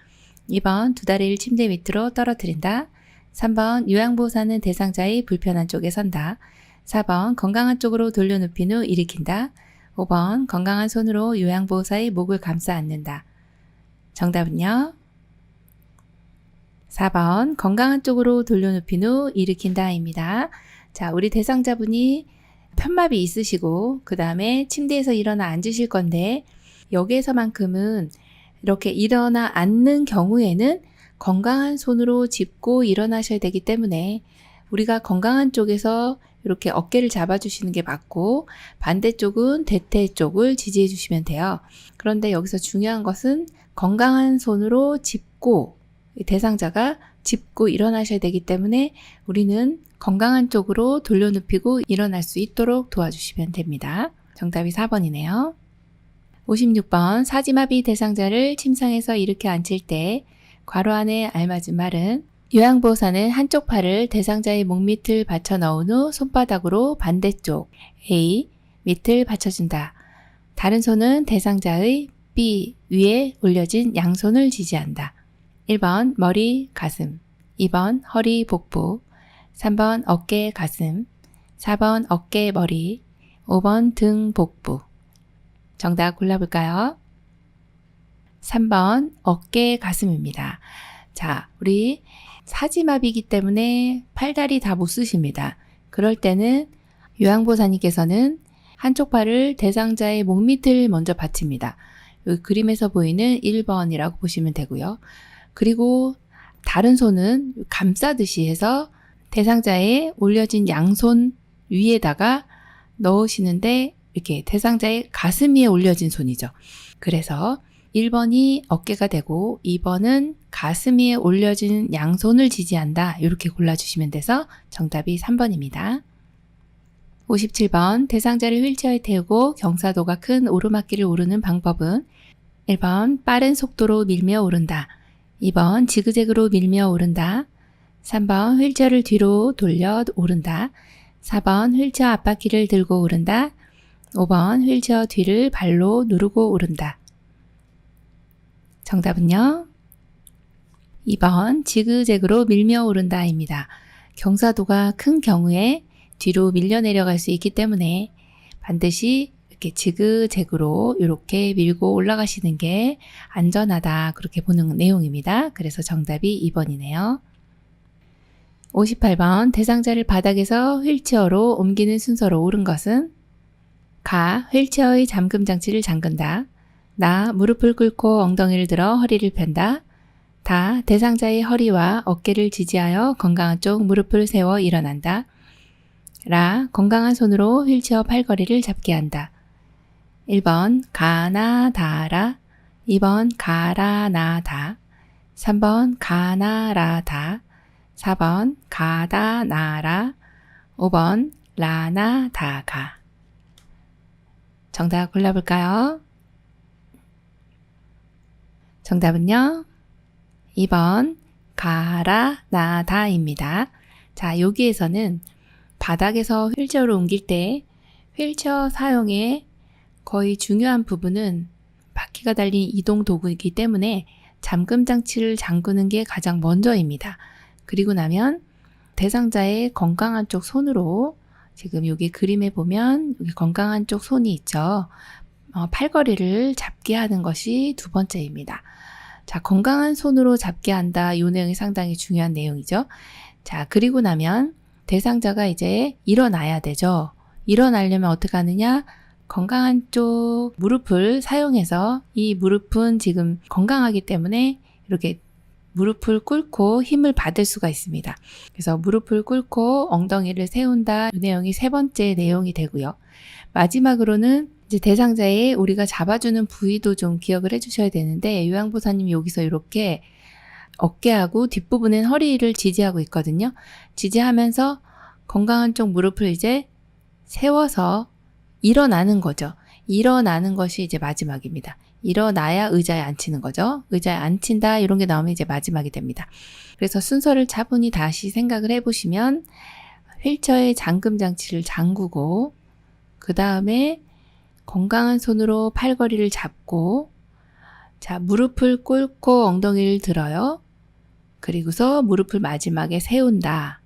Speaker 1: 2번 두 다리를 침대 밑으로 떨어뜨린다. 3번 요양보호사는 대상자의 불편한 쪽에 선다. 4번 건강한 쪽으로 돌려눕힌 후 일으킨다. 5번 건강한 손으로 요양보호사의 목을 감싸 안는다. 정답은요? 4번 건강한 쪽으로 돌려눕힌 후 일으킨다입니다. 자, 우리 대상자분이 편마비 있으시고 그 다음에 침대에서 일어나 앉으실 건데 여기에서만큼은 이렇게 일어나 앉는 경우에는 건강한 손으로 짚고 일어나셔야 되기 때문에 우리가 건강한 쪽에서 이렇게 어깨를 잡아주시는 게 맞고 반대쪽은 대퇴 쪽을 지지해 주시면 돼요. 그런데 여기서 중요한 것은 건강한 손으로 짚고 대상자가 짚고 일어나셔야 되기 때문에 우리는 건강한 쪽으로 돌려눕히고 일어날 수 있도록 도와주시면 됩니다. 정답이 4번이네요. 56번 사지마비 대상자를 침상에서 일으켜 앉힐 때 괄호 안에 알맞은 말은 요양보호사는 한쪽 팔을 대상자의 목 밑을 받쳐 넣은 후 손바닥으로 반대쪽 A 밑을 받쳐준다. 다른 손은 대상자의 B 위에 올려진 양손을 지지한다. 1번 머리, 가슴, 2번 허리, 복부, 3번 어깨, 가슴, 4번 어깨, 머리, 5번 등, 복부. 정답 골라볼까요? 3번 어깨, 가슴입니다. 자, 우리 사지마비이기 때문에 팔다리 다 못 쓰십니다. 그럴 때는 요양보호사님께서는 한쪽 팔을 대상자의 목 밑을 먼저 받칩니다. 여기 그림에서 보이는 1번이라고 보시면 되고요. 그리고 다른 손은 감싸듯이 해서 대상자의 올려진 양손 위에다가 넣으시는데 이렇게 대상자의 가슴 위에 올려진 손이죠. 그래서 1번이 어깨가 되고 2번은 가슴 위에 올려진 양손을 지지한다. 이렇게 골라주시면 돼서 정답이 3번입니다. 57번 대상자를 휠체어에 태우고 경사도가 큰 오르막길을 오르는 방법은 1번 빠른 속도로 밀며 오른다. 2번 지그재그로 밀며 오른다. 3번 휠체어를 뒤로 돌려 오른다. 4번 휠체어 앞바퀴를 들고 오른다. 5번 휠체어 뒤를 발로 누르고 오른다. 정답은요? 2번 지그재그로 밀며 오른다입니다. 경사도가 큰 경우에 뒤로 밀려 내려갈 수 있기 때문에 반드시 이렇게 지그재그로 이렇게 밀고 올라가시는 게 안전하다 그렇게 보는 내용입니다. 그래서 정답이 2번이네요. 58번 대상자를 바닥에서 휠체어로 옮기는 순서로 옳은 것은 가 휠체어의 잠금 장치를 잠근다. 나 무릎을 꿇고 엉덩이를 들어 허리를 편다. 다 대상자의 허리와 어깨를 지지하여 건강한 쪽 무릎을 세워 일어난다. 라 건강한 손으로 휠체어 팔걸이를 잡게 한다. 1번 가나 다라 2번 가라 나다 3번 가나라 다 4번 가다 나라 5번 라나 다가. 정답 골라볼까요? 정답은요? 2번 가라 나다입니다. 자, 여기에서는 바닥에서 휠체어로 옮길 때 휠체어 사용의 거의 중요한 부분은 바퀴가 달린 이동 도구이기 때문에 잠금 장치를 잠그는 게 가장 먼저입니다. 그리고 나면 대상자의 건강한 쪽 손으로, 지금 여기 그림에 보면 여기 건강한 쪽 손이 있죠. 팔걸이를 잡게 하는 것이 두 번째입니다. 자, 건강한 손으로 잡게 한다. 이 내용이 상당히 중요한 내용이죠. 자, 그리고 나면 대상자가 이제 일어나야 되죠. 일어나려면 어떻게 하느냐? 건강한 쪽 무릎을 사용해서, 이 무릎은 지금 건강하기 때문에 이렇게 무릎을 꿇고 힘을 받을 수가 있습니다. 그래서 무릎을 꿇고 엉덩이를 세운다. 이 내용이 세 번째 내용이 되고요. 마지막으로는 이제 대상자의 우리가 잡아주는 부위도 좀 기억을 해주셔야 되는데, 요양보사님이 여기서 이렇게 어깨하고 뒷부분엔 허리를 지지하고 있거든요. 지지하면서 건강한 쪽 무릎을 이제 세워서 일어나는 거죠. 일어나는 것이 이제 마지막입니다. 일어나야 의자에 앉히는 거죠. 의자에 앉힌다 이런 게 나오면 이제 마지막이 됩니다. 그래서 순서를 차분히 다시 생각을 해보시면, 휠체어의 잠금 장치를 잠그고, 그 다음에 건강한 손으로 팔걸이를 잡고, 자, 무릎을 꿇고 엉덩이를 들어요. 그리고서 무릎을 마지막에 세운다.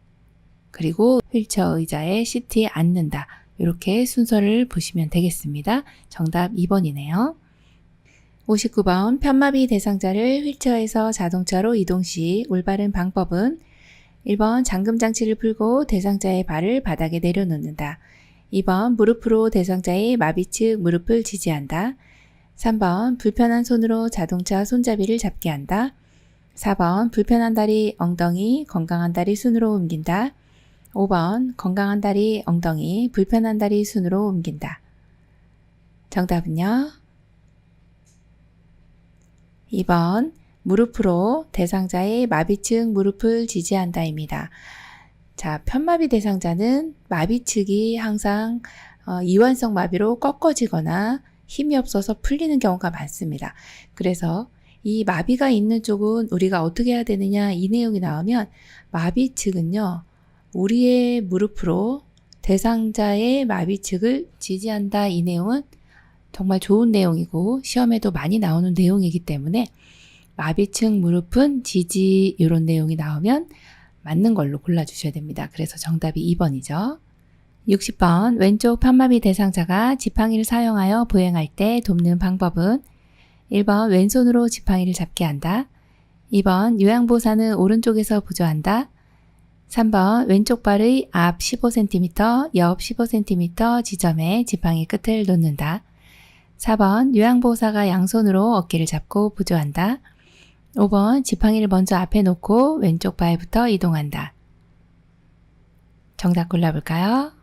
Speaker 1: 그리고 휠체어 의자에 시트에 앉는다. 이렇게 순서를 보시면 되겠습니다. 정답 2번이네요. 59번 편마비 대상자를 휠체어에서 자동차로 이동 시 올바른 방법은 1번 잠금 장치를 풀고 대상자의 발을 바닥에 내려놓는다. 2번 무릎으로 대상자의 마비측 무릎을 지지한다. 3번 불편한 손으로 자동차 손잡이를 잡게 한다. 4번 불편한 다리 엉덩이 건강한 다리 순으로 옮긴다. 5번 건강한 다리 엉덩이 불편한 다리 순으로 옮긴다. 정답은요? 2번 무릎으로 대상자의 마비측 무릎을 지지한다입니다. 자, 편마비 대상자는 마비측이 항상 이완성 마비로 꺾어지거나 힘이 없어서 풀리는 경우가 많습니다. 그래서 이 마비가 있는 쪽은 우리가 어떻게 해야 되느냐, 이 내용이 나오면 마비측은요, 우리의 무릎으로 대상자의 마비측을 지지한다. 이 내용은 정말 좋은 내용이고 시험에도 많이 나오는 내용이기 때문에 마비측 무릎은 지지, 이런 내용이 나오면 맞는 걸로 골라주셔야 됩니다. 그래서 정답이 2번이죠. 60번 왼쪽 편마비 대상자가 지팡이를 사용하여 보행할 때 돕는 방법은 1번 왼손으로 지팡이를 잡게 한다. 2번 요양보사는 오른쪽에서 보조한다. 3번 왼쪽 발의 앞 15cm, 옆 15cm 지점에 지팡이 끝을 놓는다. 4번 요양보호사가 양손으로 어깨를 잡고 보조한다. 5번 지팡이를 먼저 앞에 놓고 왼쪽 발부터 이동한다. 정답 골라볼까요?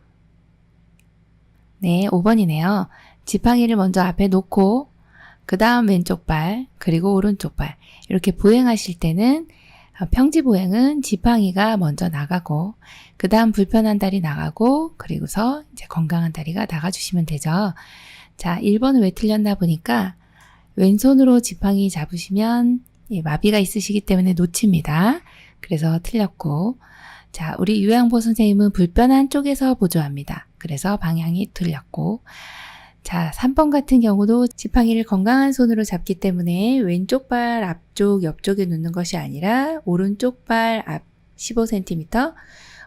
Speaker 1: 네, 5번이네요. 지팡이를 먼저 앞에 놓고 그 다음 왼쪽 발, 그리고 오른쪽 발, 이렇게 보행하실 때는 평지 보행은 지팡이가 먼저 나가고 그 다음 불편한 다리 나가고 그리고서 이제 건강한 다리가 나가주시면 되죠. 자, 1번은 왜 틀렸나 보니까 왼손으로 지팡이 잡으시면 마비가 있으시기 때문에 놓칩니다. 그래서 틀렸고, 자, 우리 요양보 선생님은 불편한 쪽에서 보조합니다. 그래서 방향이 틀렸고, 자, 3번 같은 경우도 지팡이를 건강한 손으로 잡기 때문에 왼쪽 발 앞쪽, 옆쪽에 놓는 것이 아니라 오른쪽 발 앞 15cm,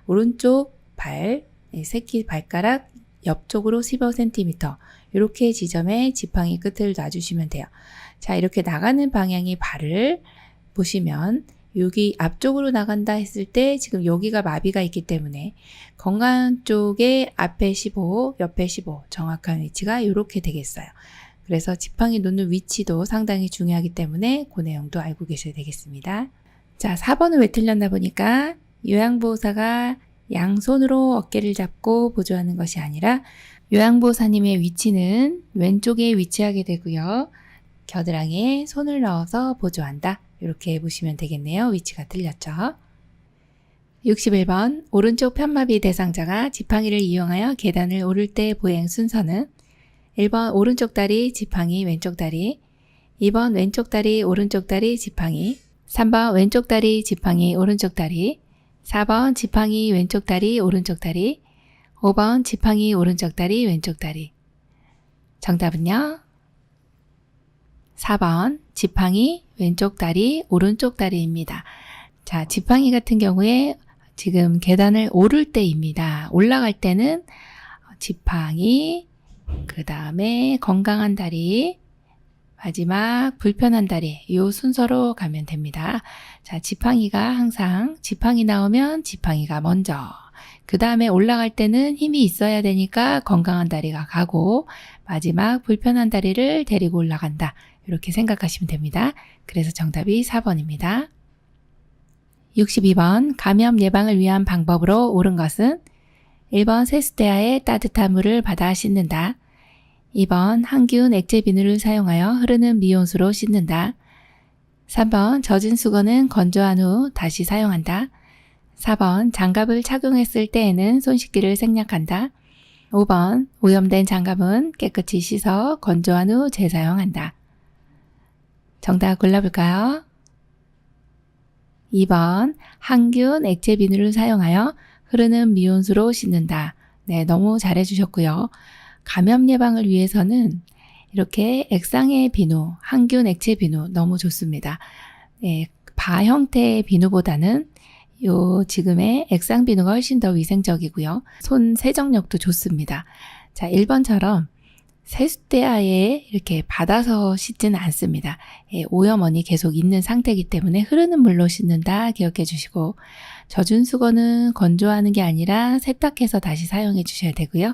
Speaker 1: 오른쪽 발, 새끼 발가락 옆쪽으로 15cm, 이렇게 지점에 지팡이 끝을 놔주시면 돼요. 자, 이렇게 나가는 방향의 발을 보시면 여기 앞쪽으로 나간다 했을 때 지금 여기가 마비가 있기 때문에 건강한 쪽에 앞에 15, 옆에 15 정확한 위치가 이렇게 되겠어요. 그래서 지팡이 놓는 위치도 상당히 중요하기 때문에 그 내용도 알고 계셔야 되겠습니다. 자, 4번은 왜 틀렸나 보니까 요양보호사가 양손으로 어깨를 잡고 보조하는 것이 아니라 요양보호사님의 위치는 왼쪽에 위치하게 되고요. 겨드랑이에 손을 넣어서 보조한다. 이렇게 보시면 되겠네요. 위치가 틀렸죠. 61번 오른쪽 편마비 대상자가 지팡이를 이용하여 계단을 오를 때 보행 순서는 1번 오른쪽 다리 지팡이 왼쪽 다리, 2번 왼쪽 다리 오른쪽 다리 지팡이, 3번 왼쪽 다리 지팡이 오른쪽 다리, 4번 지팡이 왼쪽 다리 오른쪽 다리, 5번 지팡이 오른쪽 다리 왼쪽 다리. 정답은요? 4번 지팡이, 왼쪽 다리, 오른쪽 다리입니다. 자, 지팡이 같은 경우에 지금 계단을 오를 때입니다. 올라갈 때는 지팡이, 그 다음에 건강한 다리, 마지막 불편한 다리, 이 순서로 가면 됩니다. 자, 지팡이가 항상 지팡이 나오면 지팡이가 먼저, 그 다음에 올라갈 때는 힘이 있어야 되니까 건강한 다리가 가고 마지막 불편한 다리를 데리고 올라간다. 이렇게 생각하시면 됩니다. 그래서 정답이 4번입니다. 62번 감염 예방을 위한 방법으로 옳은 것은 1번 세수대야에 따뜻한 물을 받아 씻는다. 2번 항균 액체 비누를 사용하여 흐르는 미온수로 씻는다. 3번 젖은 수건은 건조한 후 다시 사용한다. 4번 장갑을 착용했을 때에는 손 씻기를 생략한다. 5번 오염된 장갑은 깨끗이 씻어 건조한 후 재사용한다. 정답 골라볼까요? 2번 항균 액체 비누를 사용하여 흐르는 미온수로 씻는다. 네, 너무 잘해주셨고요. 감염 예방을 위해서는 이렇게 액상의 비누, 항균 액체 비누 너무 좋습니다. 네, 바 형태의 비누보다는 요 지금의 액상 비누가 훨씬 더 위생적이고요. 손 세정력도 좋습니다. 자, 1번처럼 세수대야에 이렇게 받아서 씻지는 않습니다. 예, 오염원이 계속 있는 상태이기 때문에 흐르는 물로 씻는다 기억해 주시고, 젖은 수건은 건조하는 게 아니라 세탁해서 다시 사용해 주셔야 되고요.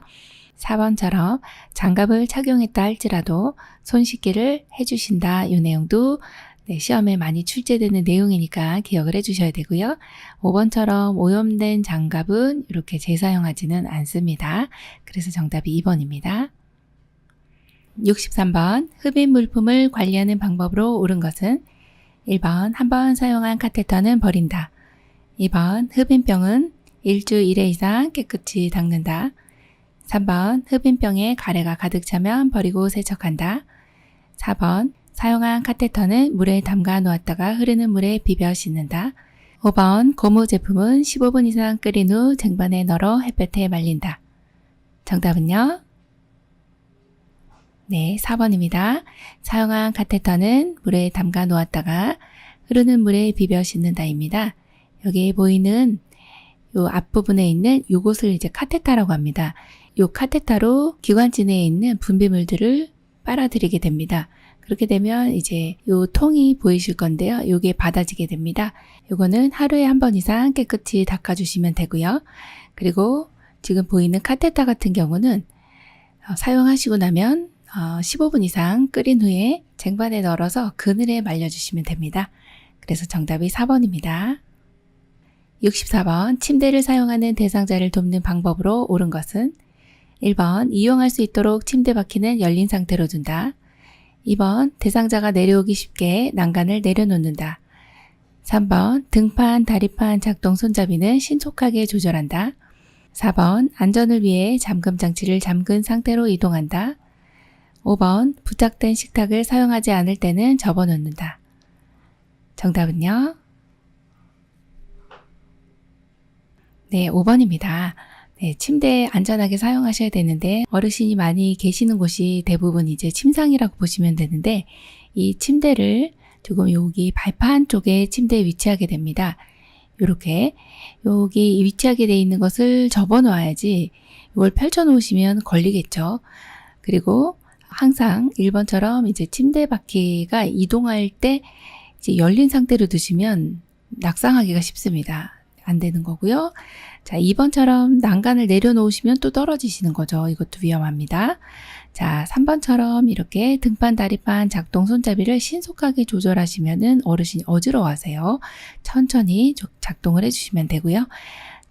Speaker 1: 4번처럼 장갑을 착용했다 할지라도 손 씻기를 해주신다. 이 내용도 시험에 많이 출제되는 내용이니까 기억을 해주셔야 되고요. 5번처럼 오염된 장갑은 이렇게 재사용하지는 않습니다. 그래서 정답이 2번입니다. 63번 흡입 물품을 관리하는 방법으로 옳은 것은 1번 한 번 사용한 카테터는 버린다. 2번 흡입병은 일주 1회 이상 깨끗이 닦는다. 3번 흡입병에 가래가 가득 차면 버리고 세척한다. 4번 사용한 카테터는 물에 담가 놓았다가 흐르는 물에 비벼 씻는다. 5번 고무 제품은 15분 이상 끓인 후 쟁반에 널어 햇볕에 말린다. 정답은요? 네, 4번입니다. 사용한 카테터는 물에 담가 놓았다가 흐르는 물에 비벼 씻는다입니다. 여기에 보이는 요 앞부분에 있는 요것을 이제 카테터라고 합니다. 요 카테터로 기관지 내에 있는 분비물들을 빨아들이게 됩니다. 그렇게 되면 이제 요 통이 보이실 건데요. 요게 받아지게 됩니다. 요거는 하루에 한 번 이상 깨끗이 닦아주시면 되고요. 그리고 지금 보이는 카테터 같은 경우는 사용하시고 나면 15분 이상 끓인 후에 쟁반에 널어서 그늘에 말려주시면 됩니다. 그래서 정답이 4번입니다. 64번 침대를 사용하는 대상자를 돕는 방법으로 옳은 것은 1번 이용할 수 있도록 침대 바퀴는 열린 상태로 둔다. 2번 대상자가 내려오기 쉽게 난간을 내려놓는다. 3번 등판, 다리판 작동 손잡이는 신속하게 조절한다. 4번 안전을 위해 잠금 장치를 잠근 상태로 이동한다. 5번 부착된 식탁을 사용하지 않을 때는 접어놓는다. 정답은요? 네, 5번입니다. 네, 침대 안전하게 사용하셔야 되는데 어르신이 많이 계시는 곳이 대부분 이제 침상이라고 보시면 되는데 이 침대를 조금 여기 발판 쪽에 침대에 위치하게 됩니다. 이렇게 여기 위치하게 돼 있는 것을 접어 놓아야지 이걸 펼쳐 놓으시면 걸리겠죠. 그리고 항상 1번처럼 이제 침대 바퀴가 이동할 때 이제 열린 상태로 두시면 낙상하기가 쉽습니다. 안 되는 거고요. 자, 2번처럼 난간을 내려놓으시면 또 떨어지시는 거죠. 이것도 위험합니다. 자, 3번처럼 이렇게 등판, 다리판, 작동 손잡이를 신속하게 조절하시면은 어르신이 어지러워하세요. 천천히 작동을 해주시면 되고요.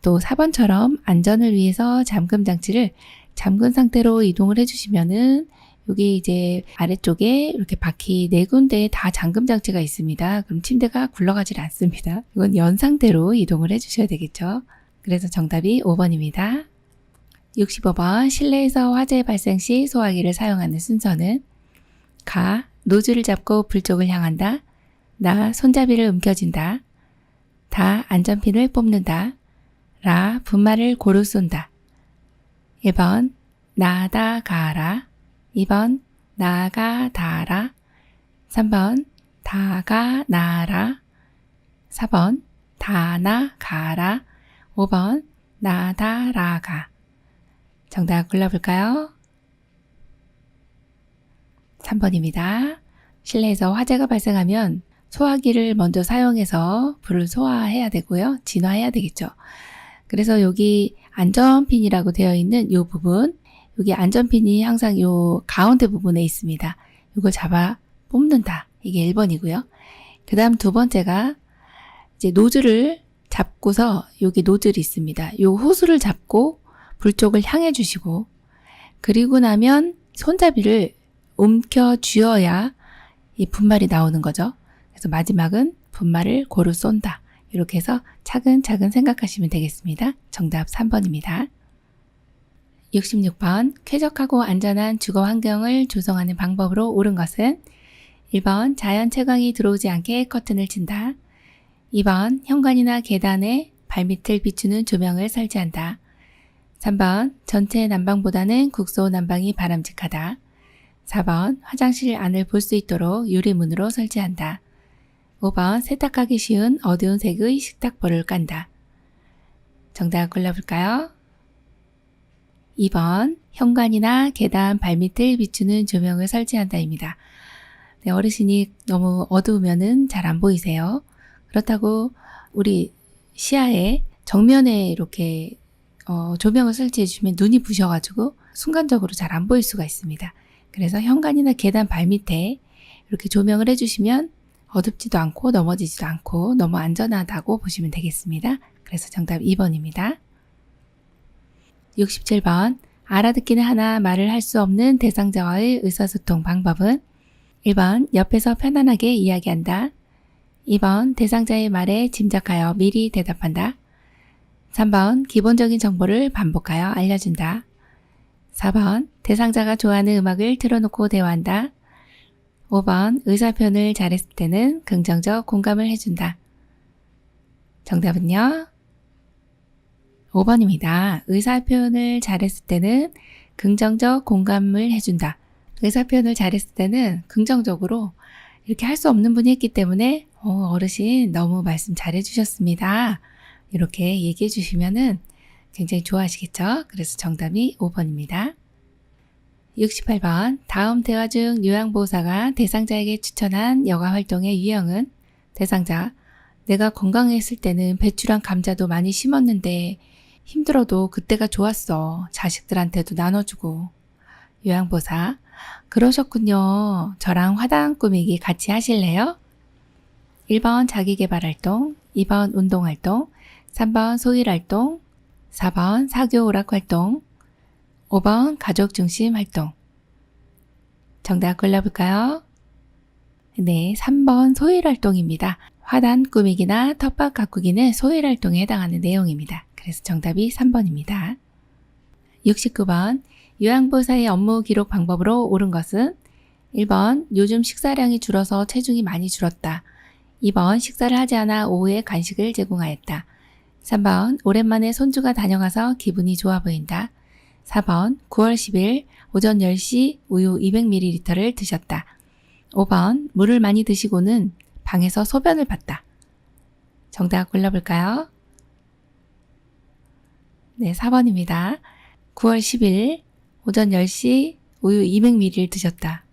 Speaker 1: 또 4번처럼 안전을 위해서 잠금 장치를 잠근 상태로 이동을 해주시면은 여기 이제 아래쪽에 이렇게 바퀴 4군데에 다 잠금 장치가 있습니다. 그럼 침대가 굴러가질 않습니다. 이건 연 상태로 이동을 해주셔야 되겠죠. 그래서 정답이 5번입니다. 65번 실내에서 화재 발생 시 소화기를 사용하는 순서는 가. 노즐을 잡고 불 쪽을 향한다. 나. 손잡이를 움켜쥔다. 다. 안전핀을 뽑는다. 라. 분말을 고루 쏜다. 1번 나다 가라. 2번 나가 다라. 3번 다가 나라. 4번 다나 가라. 5번 나다라가. 정답 골라볼까요? 3번입니다. 실내에서 화재가 발생하면 소화기를 먼저 사용해서 불을 소화해야 되고요. 진화해야 되겠죠. 그래서 여기 안전핀이라고 되어 있는 이 부분, 여기 안전핀이 항상 이 가운데 부분에 있습니다. 이걸 잡아 뽑는다. 이게 1번이고요. 그 다음 두 번째가 이제 노즐을 잡고서 여기 노즐이 있습니다. 이 호스를 잡고 불 쪽을 향해 주시고, 그리고 나면 손잡이를 움켜 쥐어야 이 분말이 나오는 거죠. 그래서 마지막은 분말을 고루 쏜다. 이렇게 해서 차근차근 생각하시면 되겠습니다. 정답 3번입니다. 66번 쾌적하고 안전한 주거 환경을 조성하는 방법으로 옳은 것은 1번 자연 채광이 들어오지 않게 커튼을 친다. 2번 현관이나 계단에 발밑을 비추는 조명을 설치한다. 3번 전체 난방보다는 국소 난방이 바람직하다. 4번 화장실 안을 볼 수 있도록 유리문으로 설치한다. 5번 세탁하기 쉬운 어두운 색의 식탁보를 깐다. 정답 골라볼까요? 2번 현관이나 계단 발밑을 비추는 조명을 설치한다입니다. 네, 어르신이 너무 어두우면은 잘 안 보이세요. 그렇다고 우리 시야에 정면에 이렇게 조명을 설치해 주시면 눈이 부셔가지고 순간적으로 잘 안 보일 수가 있습니다. 그래서 현관이나 계단 발밑에 이렇게 조명을 해주시면 어둡지도 않고 넘어지지도 않고 너무 안전하다고 보시면 되겠습니다. 그래서 정답 2번입니다. 67번 알아듣기는 하나 말을 할 수 없는 대상자와의 의사소통 방법은 1번 옆에서 편안하게 이야기한다. 2번 대상자의 말에 짐작하여 미리 대답한다. 3번 기본적인 정보를 반복하여 알려준다. 4번 대상자가 좋아하는 음악을 틀어놓고 대화한다. 5번 의사표현을 잘했을 때는 긍정적 공감을 해준다. 정답은요? 5번입니다. 의사표현을 잘했을 때는 긍정적 공감을 해준다. 의사표현을 잘했을 때는 긍정적으로 이렇게 할 수 없는 분이 했기 때문에 어르신 너무 말씀 잘해주셨습니다. 이렇게 얘기해 주시면은 굉장히 좋아하시겠죠? 그래서 정답이 5번입니다. 68번 다음 대화 중 요양보호사가 대상자에게 추천한 여가 활동의 유형은 대상자 내가 건강했을 때는 배추랑 감자도 많이 심었는데 힘들어도 그때가 좋았어. 자식들한테도 나눠주고. 요양보호사 그러셨군요. 저랑 화단 꾸미기 같이 하실래요? 1번 자기계발활동, 2번 운동활동, 3번 소일활동, 4번 사교오락활동, 5번 가족중심 활동. 정답 골라볼까요? 네, 3번 소일활동입니다. 화단 꾸미기나 텃밭 가꾸기는 소일활동에 해당하는 내용입니다. 그래서 정답이 3번입니다. 69번 요양보호사의 업무 기록 방법으로 옳은 것은 1번 요즘 식사량이 줄어서 체중이 많이 줄었다. 2번 식사를 하지 않아 오후에 간식을 제공하였다. 3번 오랜만에 손주가 다녀가서 기분이 좋아 보인다. 4번 9월 10일 오전 10시 우유 200ml를 드셨다. 5번 물을 많이 드시고는 방에서 소변을 봤다. 정답 골라볼까요? 네, 4번입니다. 9월 10일 오전 10시 우유 200ml를 드셨다.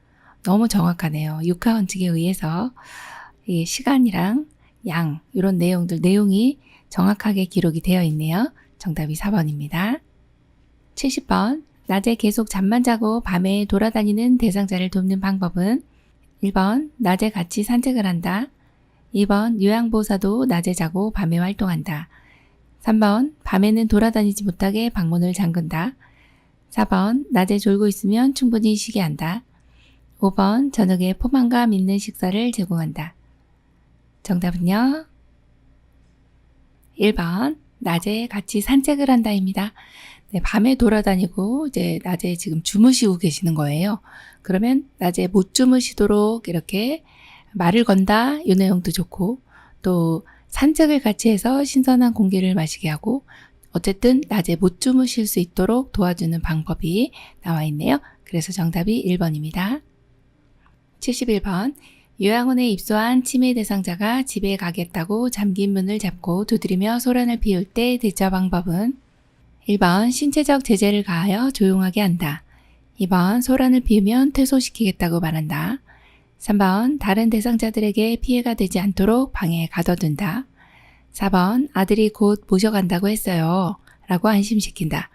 Speaker 1: 너무 정확하네요. 육하원칙에 의해서 이 시간이랑 양 이런 내용이 정확하게 기록이 되어 있네요. 정답이 4번입니다. 70번 낮에 계속 잠만 자고 밤에 돌아다니는 대상자를 돕는 방법은 1번 낮에 같이 산책을 한다. 2번 요양보호사도 낮에 자고 밤에 활동한다. 3번 밤에는 돌아다니지 못하게 방문을 잠근다. 4번 낮에 졸고 있으면 충분히 쉬게 한다. 5번 저녁에 포만감 있는 식사를 제공한다. 정답은요? 1번 낮에 같이 산책을 한다입니다. 네, 밤에 돌아다니고 이제 낮에 지금 주무시고 계시는 거예요. 그러면 낮에 못 주무시도록 이렇게 말을 건다 이 내용도 좋고 또 산책을 같이 해서 신선한 공기를 마시게 하고 어쨌든 낮에 못 주무실 수 있도록 도와주는 방법이 나와 있네요. 그래서 정답이 1번입니다. 71번 요양원에 입소한 치매 대상자가 집에 가겠다고 잠긴 문을 잡고 두드리며 소란을 피울 때 대처 방법은 1번 신체적 제재를 가하여 조용하게 한다. 2번 소란을 피우면 퇴소시키겠다고 말한다. 3번 다른 대상자들에게 피해가 되지 않도록 방에 가둬둔다. 4번 아들이 곧 모셔간다고 했어요. 라고 안심시킨다.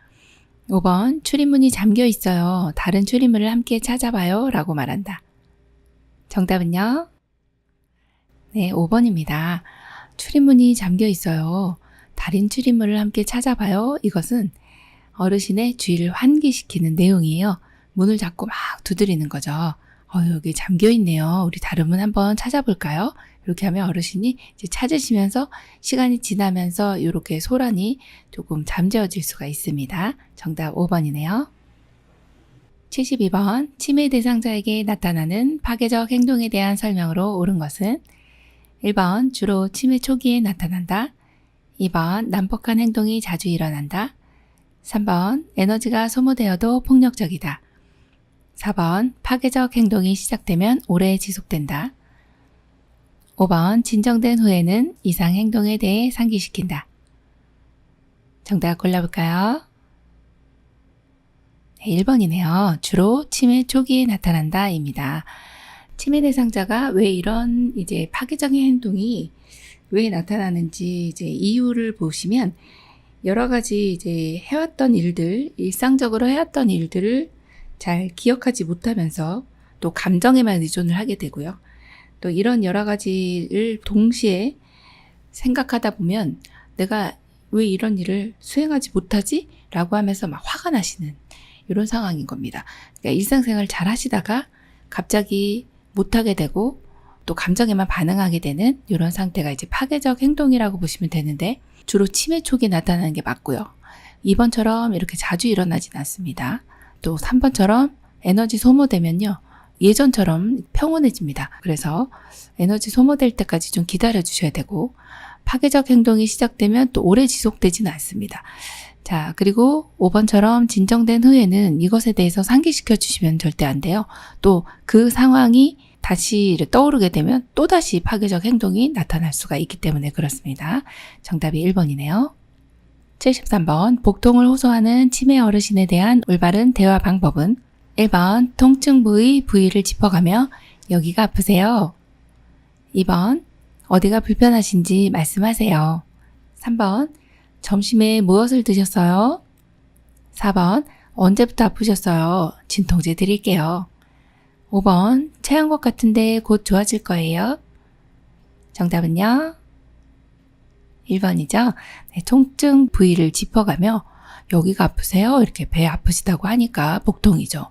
Speaker 1: 5번 출입문이 잠겨 있어요. 다른 출입문을 함께 찾아봐요. 라고 말한다. 정답은요? 네, 5번입니다. 출입문이 잠겨 있어요. 다른 출입문을 함께 찾아봐요. 이것은 어르신의 주의를 환기시키는 내용이에요. 문을 잡고 막 두드리는 거죠. 여기 잠겨 있네요. 우리 다른 문 한번 찾아볼까요? 이렇게 하면 어르신이 이제 찾으시면서 시간이 지나면서 이렇게 소란이 조금 잠재워질 수가 있습니다. 정답 5번이네요. 72번 치매 대상자에게 나타나는 파괴적 행동에 대한 설명으로 옳은 것은 1번 주로 치매 초기에 나타난다. 2번 난폭한 행동이 자주 일어난다. 3번 에너지가 소모되어도 폭력적이다. 4번 파괴적 행동이 시작되면 오래 지속된다. 5번 진정된 후에는 이상 행동에 대해 상기시킨다. 정답 골라볼까요? 1번이네요. 주로 치매 초기에 나타난다 입니다. 치매 대상자가 왜 이런 이제 파괴적인 행동이 왜 나타나는지 이제 이유를 보시면 여러 가지 이제 해왔던 일들, 일상적으로 해왔던 일들을 잘 기억하지 못하면서 또 감정에만 의존을 하게 되고요. 또 이런 여러 가지를 동시에 생각하다 보면 내가 왜 이런 일을 수행하지 못하지? 라고 하면서 막 화가 나시는 이런 상황인 겁니다. 그러니까 일상생활 잘 하시다가 갑자기 못하게 되고 또 감정에만 반응하게 되는 이런 상태가 이제 파괴적 행동이라고 보시면 되는데 주로 치매 초기에 나타나는 게 맞고요. 2번처럼 이렇게 자주 일어나진 않습니다. 또 3번처럼 에너지 소모되면요. 예전처럼 평온해집니다. 그래서 에너지 소모될 때까지 좀 기다려 주셔야 되고 파괴적 행동이 시작되면 또 오래 지속되지는 않습니다. 자, 그리고 5번처럼 진정된 후에는 이것에 대해서 상기시켜 주시면 절대 안 돼요. 또 그 상황이 다시 떠오르게 되면 또다시 파괴적 행동이 나타날 수가 있기 때문에 그렇습니다. 정답이 1번이네요. 73번 복통을 호소하는 치매 어르신에 대한 올바른 대화 방법은 1번 통증 부위를 짚어가며 여기가 아프세요. 2번 어디가 불편하신지 말씀하세요. 3번 점심에 무엇을 드셨어요? 4번 언제부터 아프셨어요? 진통제 드릴게요. 5번 체한 것 같은데 곧 좋아질 거예요. 정답은요? 1번이죠. 네, 통증 부위를 짚어가며 여기가 아프세요? 이렇게 배 아프시다고 하니까 복통이죠.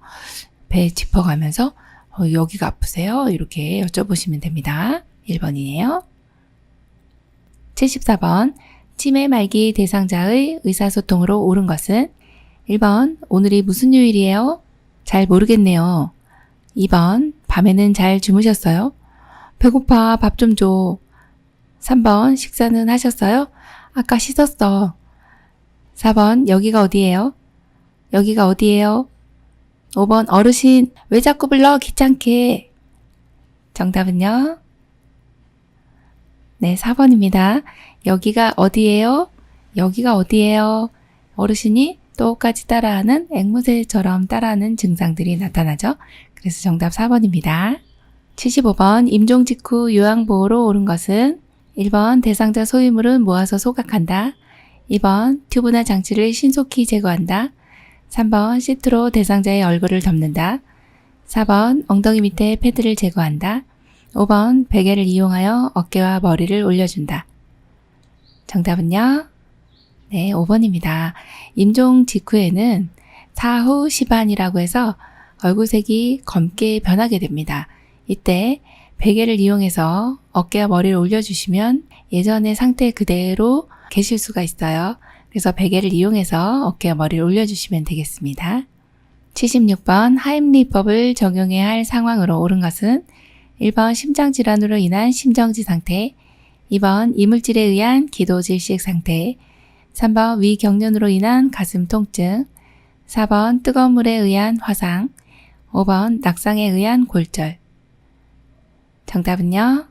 Speaker 1: 배 짚어가면서 여기가 아프세요? 이렇게 여쭤보시면 됩니다. 1번이에요. 74번 치매 말기 대상자의 의사소통으로 옳은 것은 1번 오늘이 무슨 요일이에요? 잘 모르겠네요. 2번 밤에는 잘 주무셨어요? 배고파 밥 좀 줘. 3번 식사는 하셨어요? 아까 씻었어. 4번 여기가 어디예요? 여기가 어디예요? 5번 어르신 왜 자꾸 불러 귀찮게. 정답은요? 네, 4번입니다. 여기가 어디예요? 여기가 어디예요? 어르신이 똑같이 따라하는 앵무새처럼 따라하는 증상들이 나타나죠. 그래서 정답 4번입니다. 75번 임종 직후 요양보호로 옳은 것은 1번 대상자 소유물은 모아서 소각한다. 2번 튜브나 장치를 신속히 제거한다. 3번 시트로 대상자의 얼굴을 덮는다. 4번 엉덩이 밑에 패드를 제거한다. 5번 베개를 이용하여 어깨와 머리를 올려준다. 정답은요? 네, 5번입니다. 임종 직후에는 사후 시반이라고 해서 얼굴색이 검게 변하게 됩니다. 이때 베개를 이용해서 어깨와 머리를 올려주시면 예전의 상태 그대로 계실 수가 있어요. 그래서 베개를 이용해서 어깨와 머리를 올려주시면 되겠습니다. 76번 하임리법을 적용해야 할 상황으로 옳은 것은 1번 심장질환으로 인한 심정지 상태, 2번 이물질에 의한 기도질식 상태, 3번 위경련으로 인한 가슴 통증, 4번 뜨거운 물에 의한 화상, 5번 낙상에 의한 골절. 1번 심장질환으로 인한 심정지 상태, 2번 이물질에 의한 기도질식 상태, 3번 뜨거운 물에 의한 화상, 4번 뜨거운 물에 의한 가슴 통증, 4번 위경련으로 인한 가슴 통증, 4번 뜨거운 물에 의한 화상, 5번 낙상에 의한 골절. 정답은요.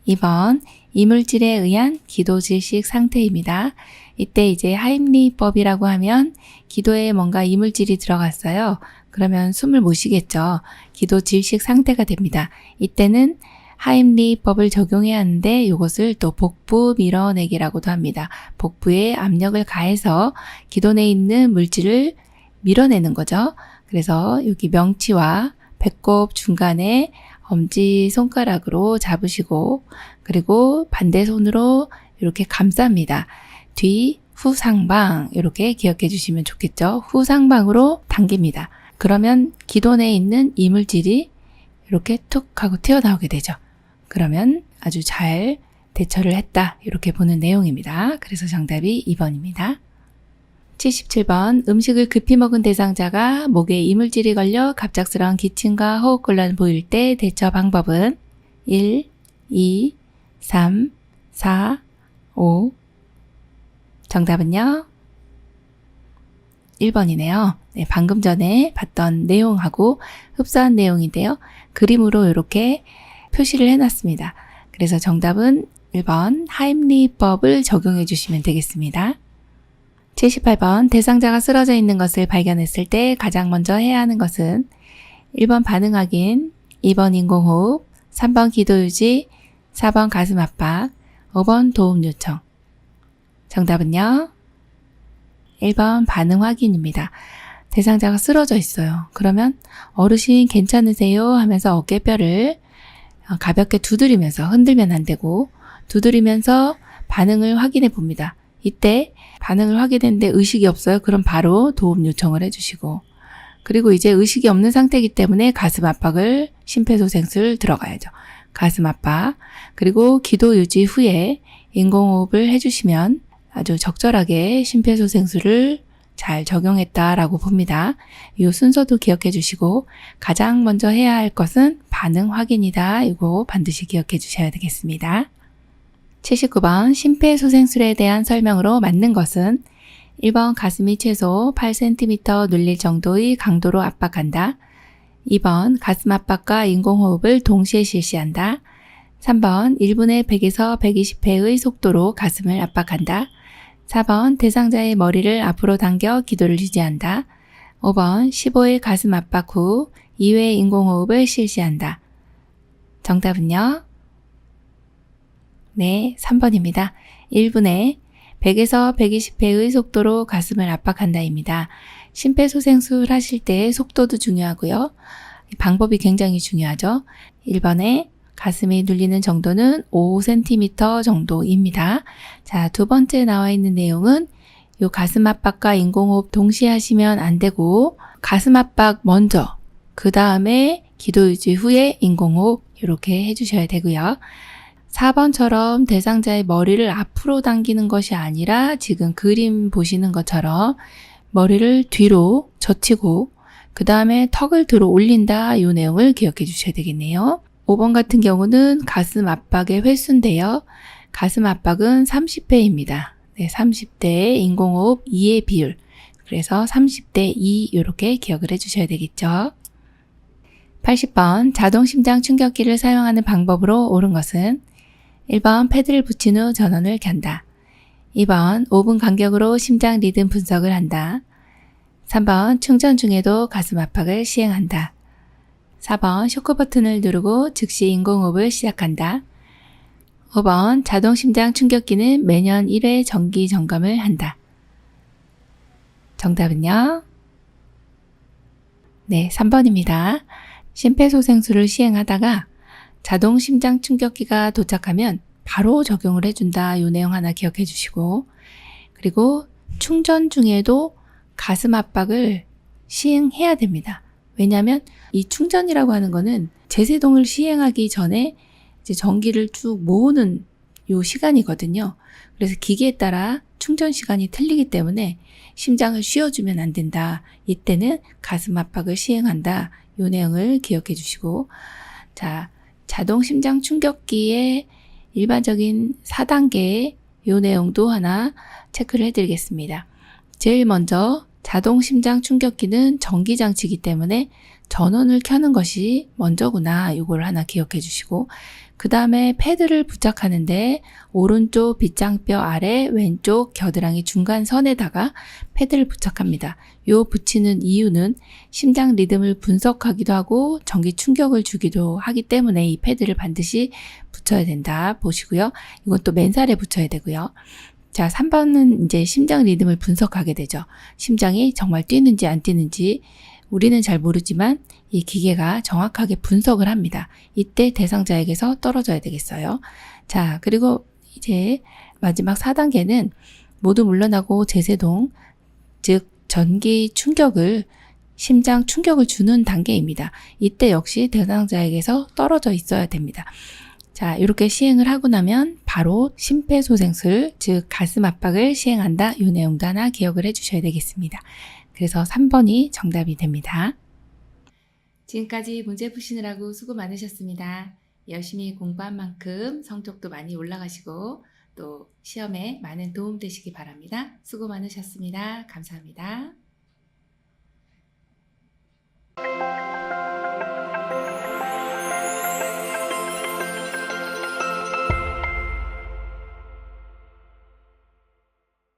Speaker 1: 2번 이물질에 의한 기도 질식 상태입니다. 이때 이제 하임리법이라고 하면 기도에 뭔가 이물질이 들어갔어요. 그러면 숨을 못 쉬겠죠. 기도 질식 상태가 됩니다. 이때는 하임리법을 적용해야 하는데 이것을 또 복부 밀어내기라고도 합니다. 복부에 압력을 가해서 기도 내에 있는 물질을 밀어내는 거죠. 그래서 여기 명치와 배꼽 중간에 엄지손가락으로 잡으시고 그리고 반대 손으로 이렇게 감쌉니다. 뒤, 후 상방 이렇게 기억해 주시면 좋겠죠. 후 상방으로 당깁니다. 그러면 기도 내에 있는 이물질이 이렇게 툭 하고 튀어나오게 되죠. 그러면 아주 잘 대처를 했다 이렇게 보는 내용입니다. 그래서 정답이 2번입니다. 77번 음식을 급히 먹은 대상자가 목에 이물질이 걸려 갑작스러운 기침과 호흡곤란을 보일 때 대처 방법은 1, 2, 3, 4, 5 정답은요? 1번이네요. 네, 방금 전에 봤던 내용하고 흡사한 내용인데요. 그림으로 이렇게 표시를 해놨습니다. 그래서 정답은 1번 하임리법을 적용해 주시면 되겠습니다. 78번 대상자가 쓰러져 있는 것을 발견했을 때 가장 먼저 해야 하는 것은 1번 반응 확인, 2번 인공호흡, 3번 기도 유지, 4번 가슴 압박, 5번 도움 요청. 정답은요? 1번 반응 확인입니다. 대상자가 쓰러져 있어요. 그러면 어르신 괜찮으세요? 하면서 어깨뼈를 가볍게 두드리면서 흔들면 안 되고 두드리면서 반응을 확인해 봅니다. 이때 반응을 확인했는데 의식이 없어요. 그럼 바로 도움 요청을 해주시고 그리고 이제 의식이 없는 상태이기 때문에 가슴 압박을 심폐소생술 들어가야죠. 가슴 압박 그리고 기도 유지 후에 인공호흡을 해주시면 아주 적절하게 심폐소생술을 잘 적용했다라고 봅니다. 이 순서도 기억해 주시고 가장 먼저 해야 할 것은 반응 확인이다. 이거 반드시 기억해 주셔야 되겠습니다. 79번 심폐소생술에 대한 설명으로 맞는 것은 1번 가슴이 최소 8cm 눌릴 정도의 강도로 압박한다. 2번 가슴 압박과 인공호흡을 동시에 실시한다. 3번 1분에 100에서 120회의 속도로 가슴을 압박한다. 4번 대상자의 머리를 앞으로 당겨 기도를 유지한다. 5번 15회 가슴 압박 후 2회 인공호흡을 실시한다. 정답은요? 네, 3번입니다. 1분에 100에서 120회의 속도로 가슴을 압박한다입니다. 심폐소생술 하실 때 속도도 중요하고요. 방법이 굉장히 중요하죠. 1번에 가슴이 눌리는 정도는 5cm 정도입니다. 자, 두 번째 나와 있는 내용은 요 가슴 압박과 인공호흡 동시에 하시면 안 되고 가슴 압박 먼저, 그 다음에 기도 유지 후에 인공호흡 이렇게 해주셔야 되고요. 4번처럼 대상자의 머리를 앞으로 당기는 것이 아니라 지금 그림 보시는 것처럼 머리를 뒤로 젖히고 그 다음에 턱을 들어 올린다 이 내용을 기억해 주셔야 되겠네요. 5번 같은 경우는 가슴 압박의 횟수인데요. 가슴 압박은 30회입니다. 네, 30대 인공호흡 2의 비율. 그래서 30대 2 이렇게 기억을 해주셔야 되겠죠. 80번 자동심장 충격기를 사용하는 방법으로 옳은 것은 1번 패드를 붙인 후 전원을 켠다. 2번 5분 간격으로 심장 리듬 분석을 한다. 3번 충전 중에도 가슴 압박을 시행한다. 4번 쇼크 버튼을 누르고 즉시 인공호흡을 시작한다. 5번 자동심장 충격기는 매년 1회 정기 점검을 한다. 정답은요? 네, 3번입니다. 심폐소생술을 시행하다가 자동심장 충격기가 도착하면 바로 적용을 해준다. 이 내용 하나 기억해 주시고 그리고 충전 중에도 가슴 압박을 시행해야 됩니다. 왜냐하면 이 충전이라고 하는 거는 제세동을 시행하기 전에 이제 전기를 쭉 모으는 요 시간이거든요. 그래서 기계에 따라 충전 시간이 틀리기 때문에 심장을 쉬어주면 안 된다. 이때는 가슴 압박을 시행한다. 요 내용을 기억해 주시고 자, 자동심장 충격기의 일반적인 4단계의 요 내용도 하나 체크를 해드리겠습니다. 제일 먼저 자동심장 충격기는 전기장치이기 때문에 전원을 켜는 것이 먼저구나. 이걸 하나 기억해 주시고, 그 다음에 패드를 부착하는데 오른쪽 빗장뼈 아래 왼쪽 겨드랑이 중간선에다가 패드를 부착합니다. 요 붙이는 이유는 심장 리듬을 분석하기도 하고 전기 충격을 주기도 하기 때문에 이 패드를 반드시 붙여야 된다 보시고요. 이건 또 맨살에 붙여야 되고요. 자, 3번은 이제 심장 리듬을 분석하게 되죠. 심장이 정말 뛰는지 안 뛰는지 우리는 잘 모르지만 이 기계가 정확하게 분석을 합니다. 이때 대상자에게서 떨어져야 되겠어요. 자, 그리고 이제 마지막 4단계는 모두 물러나고 제세동, 즉 전기 충격을 심장 충격을 주는 단계입니다. 이때 역시 대상자에게서 떨어져 있어야 됩니다. 자, 이렇게 시행을 하고 나면 바로 심폐소생술, 즉 가슴 압박을 시행한다. 이 내용도 하나 기억을 해주셔야 되겠습니다. 그래서 3번이 정답이 됩니다. 지금까지 문제 푸시느라고 수고 많으셨습니다. 열심히 공부한 만큼 성적도 많이 올라가시고 또 시험에 많은 도움 되시기 바랍니다. 수고 많으셨습니다. 감사합니다.